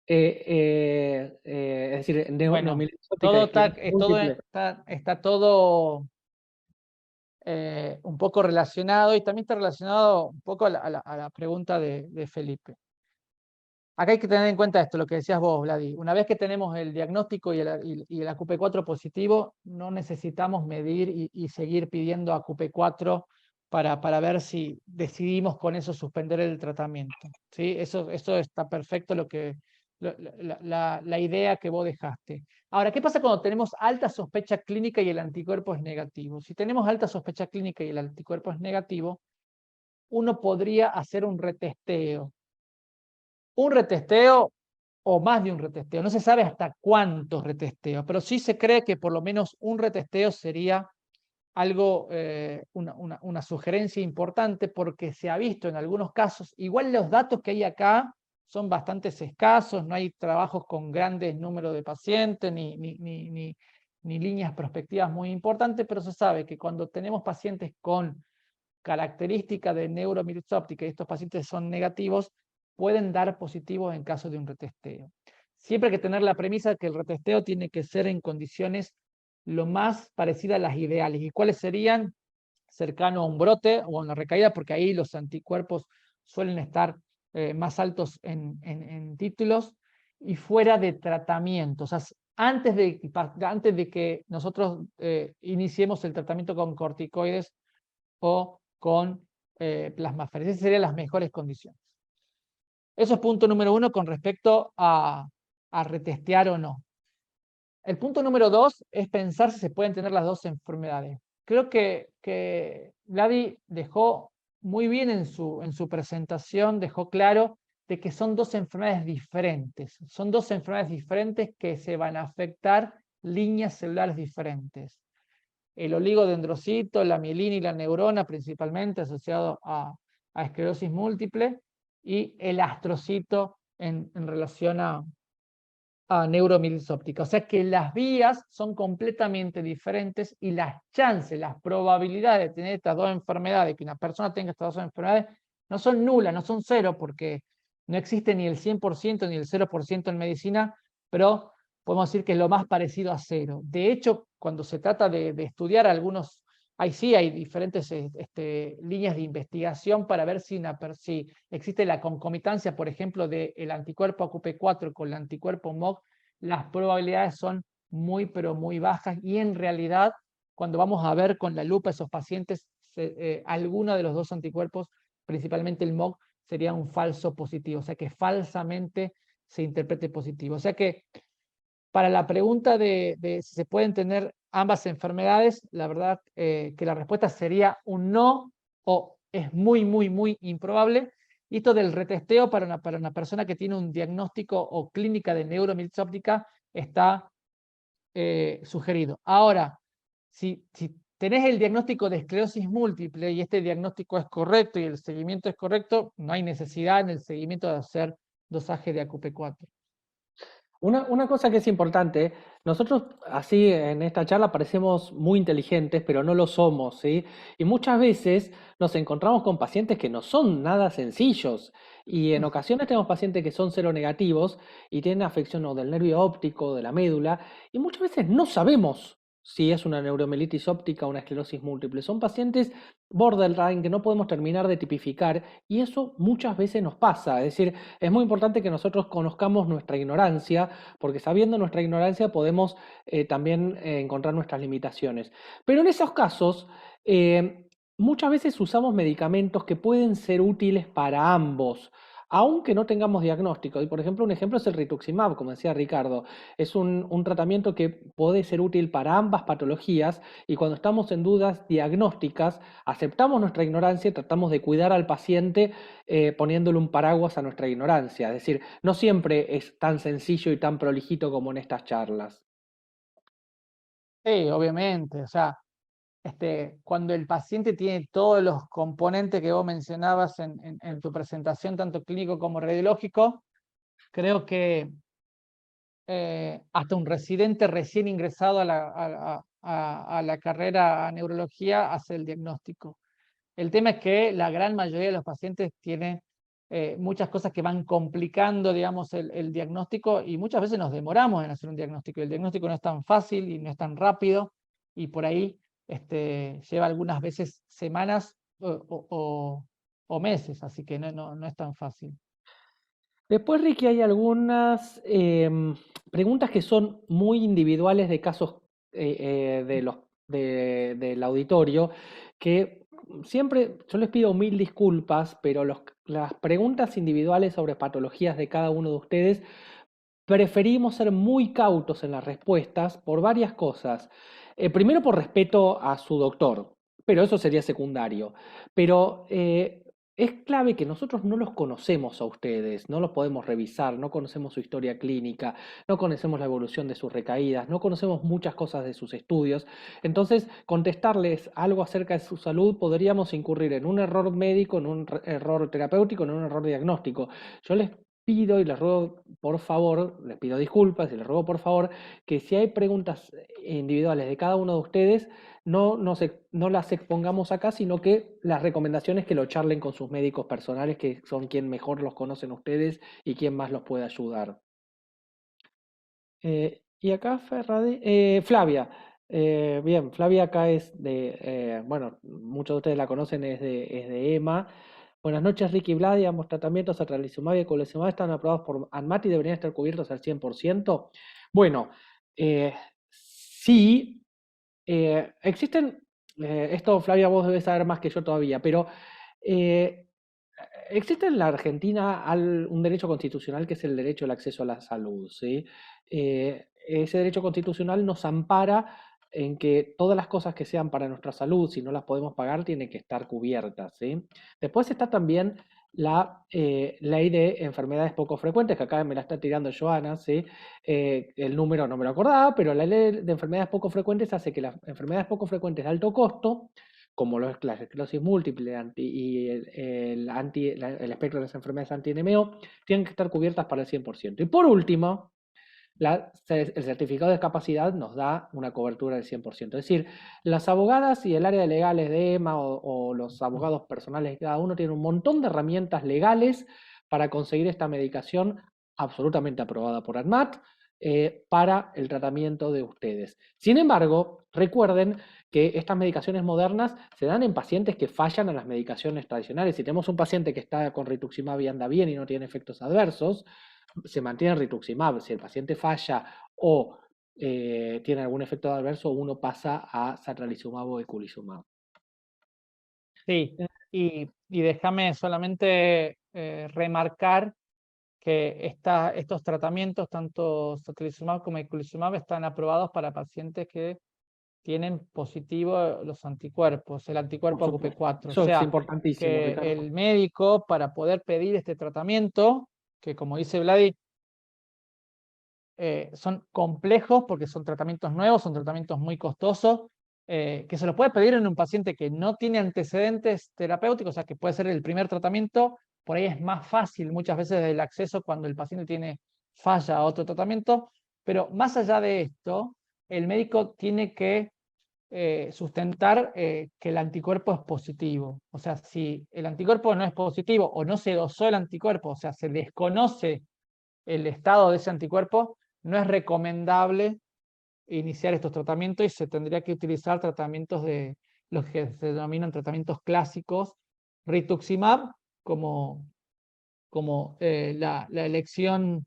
es decir, bueno, neomielitis óptica y todo está, esclerosis múltiple? está todo un poco relacionado y también está relacionado un poco a la pregunta de Felipe. Acá hay que tener en cuenta esto, lo que decías vos, Vladi. Una vez que tenemos el diagnóstico y el AQP4 positivo, no necesitamos medir y seguir pidiendo AQP4 para ver si decidimos con eso suspender el tratamiento. ¿Sí? Eso está perfecto, la idea que vos dejaste. Ahora, ¿qué pasa cuando tenemos alta sospecha clínica y el anticuerpo es negativo? Si tenemos alta sospecha clínica y el anticuerpo es negativo, uno podría hacer un retesteo. Un retesteo o más de un retesteo. No se sabe hasta cuántos retesteos, pero sí se cree que por lo menos un retesteo sería algo, una sugerencia importante porque se ha visto en algunos casos, igual los datos que hay acá son bastante escasos, no hay trabajos con grandes números de pacientes ni líneas prospectivas muy importantes, pero se sabe que cuando tenemos pacientes con características de neuromielitis óptica y estos pacientes son negativos, pueden dar positivos en caso de un retesteo. Siempre hay que tener la premisa de que el retesteo tiene que ser en condiciones lo más parecidas a las ideales. ¿Y cuáles serían? Cercano a un brote o a una recaída, porque ahí los anticuerpos suelen estar más altos en títulos, y fuera de tratamiento. O sea, antes de que nosotros iniciemos el tratamiento con corticoides o con plasmaferesis. Esas serían las mejores condiciones. Eso es punto número uno con respecto a retestear o no. El punto número dos es pensar si se pueden tener las dos enfermedades. Creo que Vladi dejó muy bien en su presentación, dejó claro de que son dos enfermedades diferentes. Son dos enfermedades diferentes que se van a afectar líneas celulares diferentes. El oligodendrocito, la mielina y la neurona principalmente asociado a esclerosis múltiple, y el astrocito en relación a neuromielitis óptica. O sea que las vías son completamente diferentes y las chances, las probabilidades de tener estas dos enfermedades, que una persona tenga estas dos enfermedades, no son nulas, no son cero, porque no existe ni el 100% ni el 0% en medicina, pero podemos decir que es lo más parecido a cero. De hecho, cuando se trata de estudiar algunos, sí hay diferentes líneas de investigación para ver si existe la concomitancia, por ejemplo, del anticuerpo AQP4 con el anticuerpo MOG. Las probabilidades son muy, pero muy bajas, y en realidad, cuando vamos a ver con la lupa a esos pacientes, alguno de los dos anticuerpos, principalmente el MOG, sería un falso positivo, o sea que falsamente se interprete positivo. O sea que para la pregunta de si se pueden tener ambas enfermedades, la verdad que la respuesta sería un no, o es muy, muy, muy improbable. Y esto del retesteo para una persona que tiene un diagnóstico o clínica de neuromielitis óptica está sugerido. Ahora, si tenés el diagnóstico de esclerosis múltiple y este diagnóstico es correcto y el seguimiento es correcto, no hay necesidad en el seguimiento de hacer dosaje de AQP4. Una cosa que es importante, nosotros así en esta charla parecemos muy inteligentes, pero no lo somos, ¿sí? Y muchas veces nos encontramos con pacientes que no son nada sencillos. Y en ocasiones tenemos pacientes que son seronegativos y tienen afección o del nervio óptico, de la médula, y muchas veces no sabemos si es una neuromielitis óptica o una esclerosis múltiple. Son pacientes borderline que no podemos terminar de tipificar y eso muchas veces nos pasa. Es decir, es muy importante que nosotros conozcamos nuestra ignorancia, porque sabiendo nuestra ignorancia podemos también encontrar nuestras limitaciones. Pero en esos casos, muchas veces usamos medicamentos que pueden ser útiles para ambos, aunque no tengamos diagnóstico. Y por ejemplo, un ejemplo es el rituximab, como decía Ricardo. Es un tratamiento que puede ser útil para ambas patologías y cuando estamos en dudas diagnósticas, aceptamos nuestra ignorancia y tratamos de cuidar al paciente poniéndole un paraguas a nuestra ignorancia. Es decir, no siempre es tan sencillo y tan prolijito como en estas charlas. Sí, obviamente. O sea, cuando el paciente tiene todos los componentes que vos mencionabas en tu presentación, tanto clínico como radiológico, creo que hasta un residente recién ingresado a la carrera a neurología hace el diagnóstico. El tema es que la gran mayoría de los pacientes tiene muchas cosas que van complicando, digamos, el diagnóstico y muchas veces nos demoramos en hacer un diagnóstico. El diagnóstico no es tan fácil y no es tan rápido y por ahí lleva algunas veces semanas o meses, así que no es tan fácil. Después, Ricky, hay algunas preguntas que son muy individuales de casos del auditorio, que siempre yo les pido mil disculpas, pero las preguntas individuales sobre patologías de cada uno de ustedes, preferimos ser muy cautos en las respuestas por varias cosas. Primero por respeto a su doctor, pero eso sería secundario. Pero es clave que nosotros no los conocemos a ustedes, no los podemos revisar, no conocemos su historia clínica, no conocemos la evolución de sus recaídas, no conocemos muchas cosas de sus estudios. Entonces, contestarles algo acerca de su salud podríamos incurrir en un error médico, en un error terapéutico, en un error diagnóstico. Yo les pido y les ruego, por favor, les pido disculpas y les ruego, por favor, que si hay preguntas individuales de cada uno de ustedes, no las expongamos acá, sino que las recomendaciones que lo charlen con sus médicos personales, que son quien mejor los conocen ustedes y quien más los puede ayudar. Y acá Flavia. Bien, Flavia acá es bueno, muchos de ustedes la conocen, es de EMA. Buenas noches, Ricky y Vlad. Ambos tratamientos, atralizumab y eculizumab, están aprobados por ANMAT y deberían estar cubiertos al 100%. Bueno, sí, existen, esto Flavia vos debes saber más que yo todavía, pero eh, existe en la Argentina un derecho constitucional que es el derecho al acceso a la salud, ¿sí? Ese derecho constitucional nos ampara en que todas las cosas que sean para nuestra salud, si no las podemos pagar, tienen que estar cubiertas, ¿sí? Después está también la ley de enfermedades poco frecuentes, que acá me la está tirando Joana, ¿sí? El número no me lo acordaba, pero la ley de enfermedades poco frecuentes hace que las enfermedades poco frecuentes de alto costo, como la esclerosis múltiple y el espectro de las enfermedades anti-NMO, tienen que estar cubiertas para el 100%. Y por último, el certificado de discapacidad nos da una cobertura del 100%. Es decir, las abogadas y el área de legales de EMA o los abogados personales de cada uno tienen un montón de herramientas legales para conseguir esta medicación absolutamente aprobada por ANMAT para el tratamiento de ustedes. Sin embargo, recuerden que estas medicaciones modernas se dan en pacientes que fallan a las medicaciones tradicionales. Si tenemos un paciente que está con rituximab y anda bien y no tiene efectos adversos, se mantiene el rituximab. Si el paciente falla o tiene algún efecto adverso, uno pasa a satralizumab o eculizumab. Sí, y déjame solamente remarcar que estos tratamientos, tanto satralizumab como eculizumab, están aprobados para pacientes que tienen positivo los anticuerpos, el anticuerpo Por supuesto. AQP4. O Eso es sea, importantísimo, que Ricardo. el médico, para poder pedir este tratamiento, que como dice Vladi, son complejos porque son tratamientos nuevos, son tratamientos muy costosos, que se los puede pedir en un paciente que no tiene antecedentes terapéuticos, o sea, que puede ser el primer tratamiento. Por ahí es más fácil muchas veces el acceso cuando el paciente tiene falla a otro tratamiento, pero más allá de esto, el médico tiene que sustentar que el anticuerpo es positivo. O sea, si el anticuerpo no es positivo o no se dosó el anticuerpo, o sea, se desconoce el estado de ese anticuerpo, no es recomendable iniciar estos tratamientos y se tendría que utilizar tratamientos de los que se denominan tratamientos clásicos, rituximab como, la elección,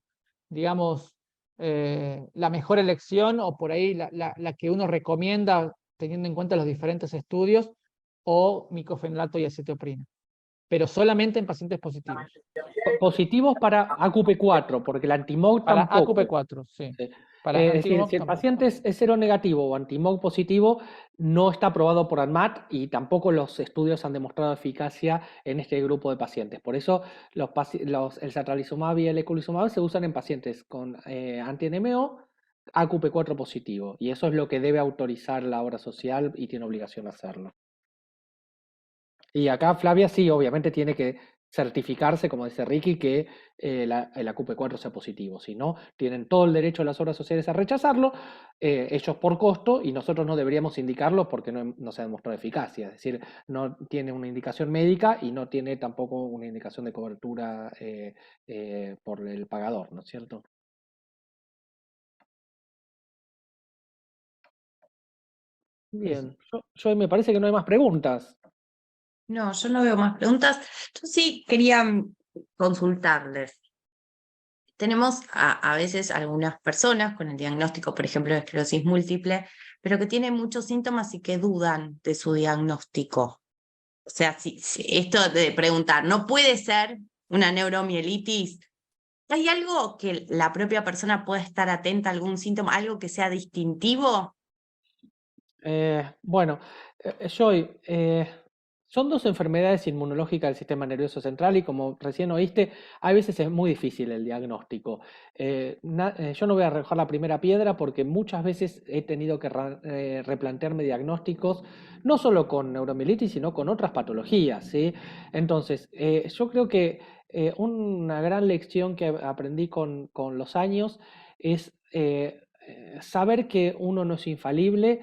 digamos, la mejor elección o por ahí la que uno recomienda teniendo en cuenta los diferentes estudios, o micofenolato y acetoprina, pero solamente en pacientes positivos. Positivos para AQP4, porque el antimog Para tampoco. AQP4, sí. Sí. Para Es decir, antimog si el tampoco. paciente es seronegativo o antimog positivo, no está aprobado por ANMAT y tampoco los estudios han demostrado eficacia en este grupo de pacientes. Por eso el satralizumab y el eculizumab se usan en pacientes con anti-NMO, AQP4 positivo. Y eso es lo que debe autorizar la obra social y tiene obligación de hacerlo. Y acá Flavia sí, obviamente tiene que certificarse, como dice Ricky, que el AQP4 sea positivo. Si no, tienen todo el derecho de las obras sociales a rechazarlo, ellos por costo, y nosotros no deberíamos indicarlo porque no se ha demostrado eficacia. Es decir, no tiene una indicación médica y no tiene tampoco una indicación de cobertura por el pagador, ¿no es cierto? Bien, yo me parece que no hay más preguntas. No, yo no veo más preguntas. Yo sí quería consultarles. Tenemos a veces algunas personas con el diagnóstico, por ejemplo, de esclerosis múltiple, pero que tienen muchos síntomas y que dudan de su diagnóstico. O sea, si esto de preguntar, ¿no puede ser una neuromielitis? ¿Hay algo que la propia persona pueda estar atenta a algún síntoma, algo que sea distintivo? Bueno, Joy, son dos enfermedades inmunológicas del sistema nervioso central y como recién oíste, a veces es muy difícil el diagnóstico. Yo no voy a arrojar la primera piedra porque muchas veces he tenido que replantearme diagnósticos, no solo con neuromielitis, sino con otras patologías, ¿sí? Entonces, yo creo que una gran lección que aprendí con los años es saber que uno no es infalible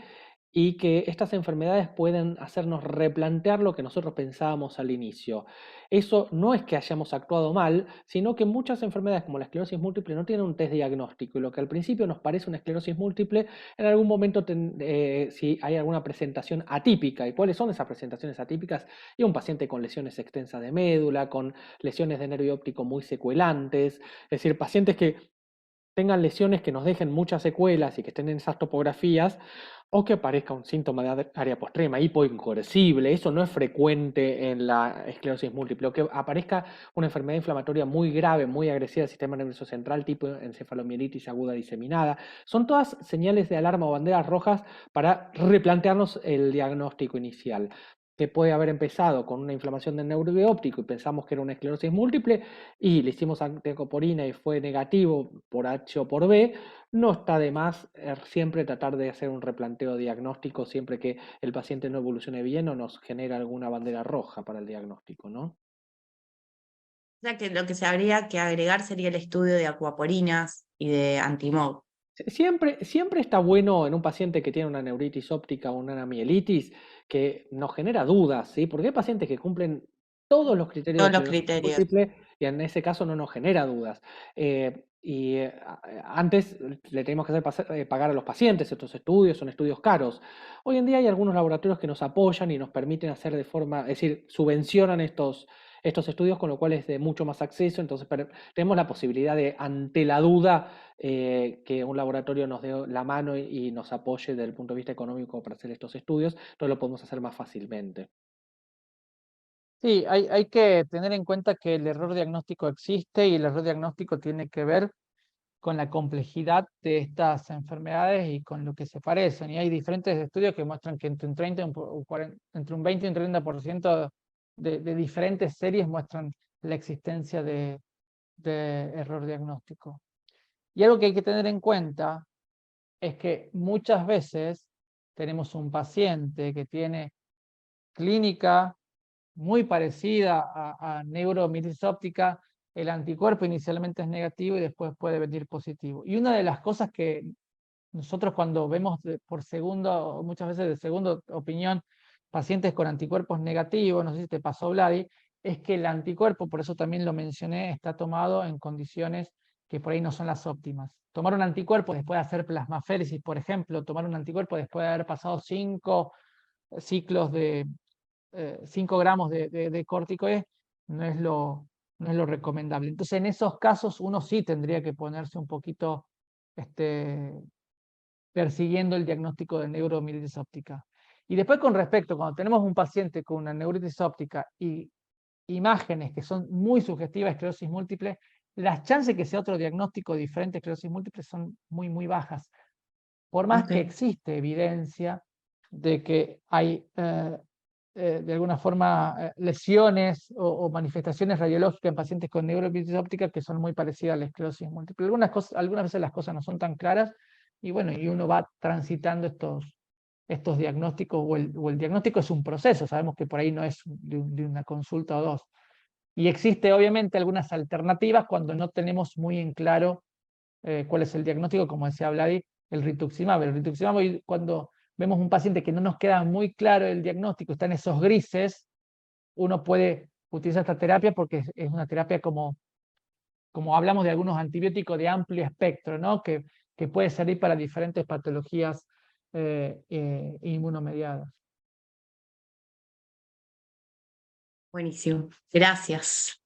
y que estas enfermedades pueden hacernos replantear lo que nosotros pensábamos al inicio. Eso no es que hayamos actuado mal, sino que muchas enfermedades como la esclerosis múltiple no tienen un test diagnóstico y lo que al principio nos parece una esclerosis múltiple, en algún momento si hay alguna presentación atípica. ¿Y cuáles son esas presentaciones atípicas? Y un paciente con lesiones extensas de médula, con lesiones de nervio óptico muy secuelantes, es decir, pacientes que tengan lesiones que nos dejen muchas secuelas y que estén en esas topografías, o que aparezca un síntoma de área postrema, hipoincoercible, eso no es frecuente en la esclerosis múltiple, o que aparezca una enfermedad inflamatoria muy grave, muy agresiva del sistema nervioso central, tipo encefalomielitis aguda diseminada, son todas señales de alarma o banderas rojas para replantearnos el diagnóstico inicial, que puede haber empezado con una inflamación del nervio óptico y pensamos que era una esclerosis múltiple y le hicimos anticoporina y fue negativo por H o por B. No está de más siempre tratar de hacer un replanteo diagnóstico siempre que el paciente no evolucione bien o nos genera alguna bandera roja para el diagnóstico, ¿no? O sea que lo que se habría que agregar sería el estudio de acuaporinas y de antimog. Siempre está bueno en un paciente que tiene una neuritis óptica o una mielitis que nos genera dudas, ¿sí? Porque hay pacientes que cumplen todos los criterios de Todos los esclerosis criterios. múltiple y en ese caso no nos genera dudas. Antes le teníamos que hacer pagar a los pacientes estos estudios, son estudios caros. Hoy en día hay algunos laboratorios que nos apoyan y nos permiten hacer de forma, es decir, subvencionan estos estudios, con lo cual es de mucho más acceso, entonces tenemos la posibilidad de, ante la duda, que un laboratorio nos dé la mano y nos apoye desde el punto de vista económico para hacer estos estudios, entonces lo podemos hacer más fácilmente. Sí, hay que tener en cuenta que el error diagnóstico existe y el error diagnóstico tiene que ver con la complejidad de estas enfermedades y con lo que se parecen. Y hay diferentes estudios que muestran que entre un 30 entre un 20 y un 30% de diferentes series muestran la existencia de error diagnóstico. Y algo que hay que tener en cuenta es que muchas veces tenemos un paciente que tiene clínica muy parecida a neuromielitis óptica, el anticuerpo inicialmente es negativo y después puede venir positivo. Y una de las cosas que nosotros cuando vemos por segundo, muchas veces de segunda opinión, pacientes con anticuerpos negativos, no sé si te pasó, Vladi, es que el anticuerpo, por eso también lo mencioné, está tomado en condiciones que por ahí no son las óptimas. Tomar un anticuerpo después de hacer plasmaféresis, por ejemplo, tomar un anticuerpo después de haber pasado 5 ciclos de 5 gramos de corticoides, no es lo recomendable. Entonces, en esos casos, uno sí tendría que ponerse un poquito persiguiendo el diagnóstico de neuromielitis óptica. Y después, con respecto, cuando tenemos un paciente con una neuritis óptica y imágenes que son muy sugestivas de esclerosis múltiple, las chances que sea otro diagnóstico diferente de esclerosis múltiple son muy, muy bajas. Por más que existe evidencia de que hay de alguna forma lesiones o manifestaciones radiológicas en pacientes con neuromielitis óptica que son muy parecidas a la esclerosis múltiple. Algunas veces las cosas no son tan claras y bueno, y uno va transitando estos diagnósticos o el diagnóstico es un proceso, sabemos que por ahí no es de una consulta o dos. Y existe obviamente algunas alternativas cuando no tenemos muy en claro cuál es el diagnóstico, como decía Vladi, el rituximab. El rituximab, cuando vemos un paciente que no nos queda muy claro el diagnóstico, está en esos grises, uno puede utilizar esta terapia porque es una terapia como hablamos de algunos antibióticos de amplio espectro, ¿no? que puede servir para diferentes patologías inmunomediadas. Buenísimo, gracias.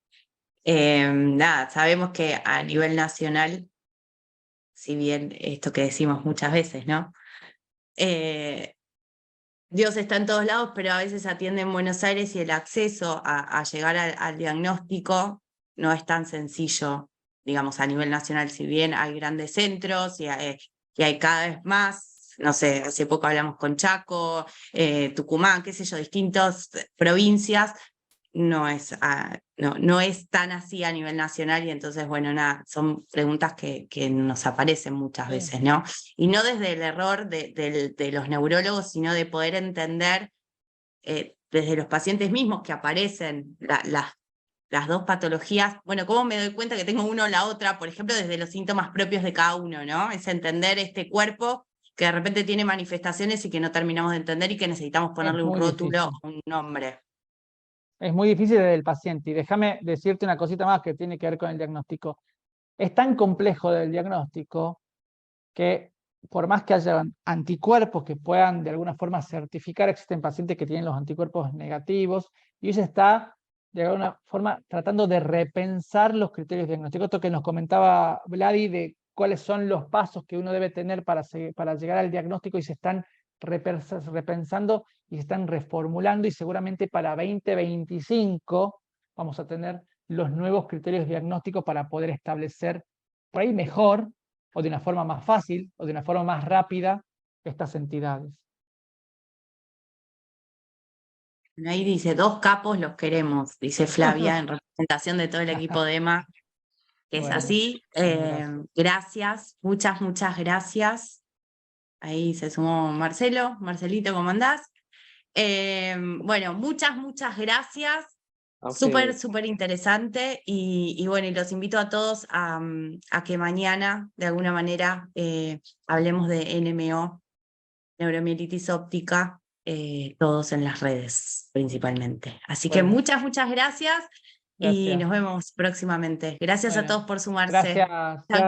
Nada, sabemos que a nivel nacional, si bien esto que decimos muchas veces, ¿no? Dios está en todos lados, pero a veces atiende en Buenos Aires y el acceso a llegar al diagnóstico no es tan sencillo, digamos, a nivel nacional, si bien hay grandes centros y hay cada vez más, no sé, hace poco hablamos con Chaco, Tucumán, qué sé yo, distintas provincias, no es tan así a nivel nacional y entonces, bueno, nada, son preguntas que nos aparecen muchas veces, ¿no? Y no desde el error de los neurólogos, sino de poder entender desde los pacientes mismos que aparecen las dos patologías, bueno, ¿cómo me doy cuenta que tengo uno o la otra? Por ejemplo, desde los síntomas propios de cada uno, ¿no? Es entender este cuerpo que de repente tiene manifestaciones y que no terminamos de entender y que necesitamos ponerle un rótulo o un nombre. Es muy difícil desde el paciente. Y déjame decirte una cosita más que tiene que ver con el diagnóstico. Es tan complejo del diagnóstico que por más que haya anticuerpos que puedan de alguna forma certificar, existen pacientes que tienen los anticuerpos negativos y eso está de alguna forma tratando de repensar los criterios diagnósticos. Esto que nos comentaba Vladi de cuáles son los pasos que uno debe tener para llegar al diagnóstico y se están repensando y se están reformulando y seguramente para 2025 vamos a tener los nuevos criterios diagnósticos para poder establecer por ahí mejor o de una forma más fácil o de una forma más rápida estas entidades. Ahí dice, 2 capos los queremos, dice Flavia, en representación de todo el equipo de EMA, que Bueno, es así. Gracias, muchas gracias. Ahí se sumó Marcelo. Marcelito, ¿cómo andás? Bueno, muchas gracias. Súper interesante y bueno, y los invito a todos a que mañana, de alguna manera, hablemos de NMO, neuromielitis óptica, todos en las redes principalmente. Así que muchas gracias y nos vemos próximamente. Gracias a todos por sumarse.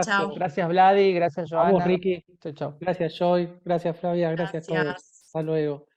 Chau. Gracias Vladi, gracias Joana. A vos, Ricky. Chau. Gracias Joy, gracias Flavia, gracias a todos. Hasta luego.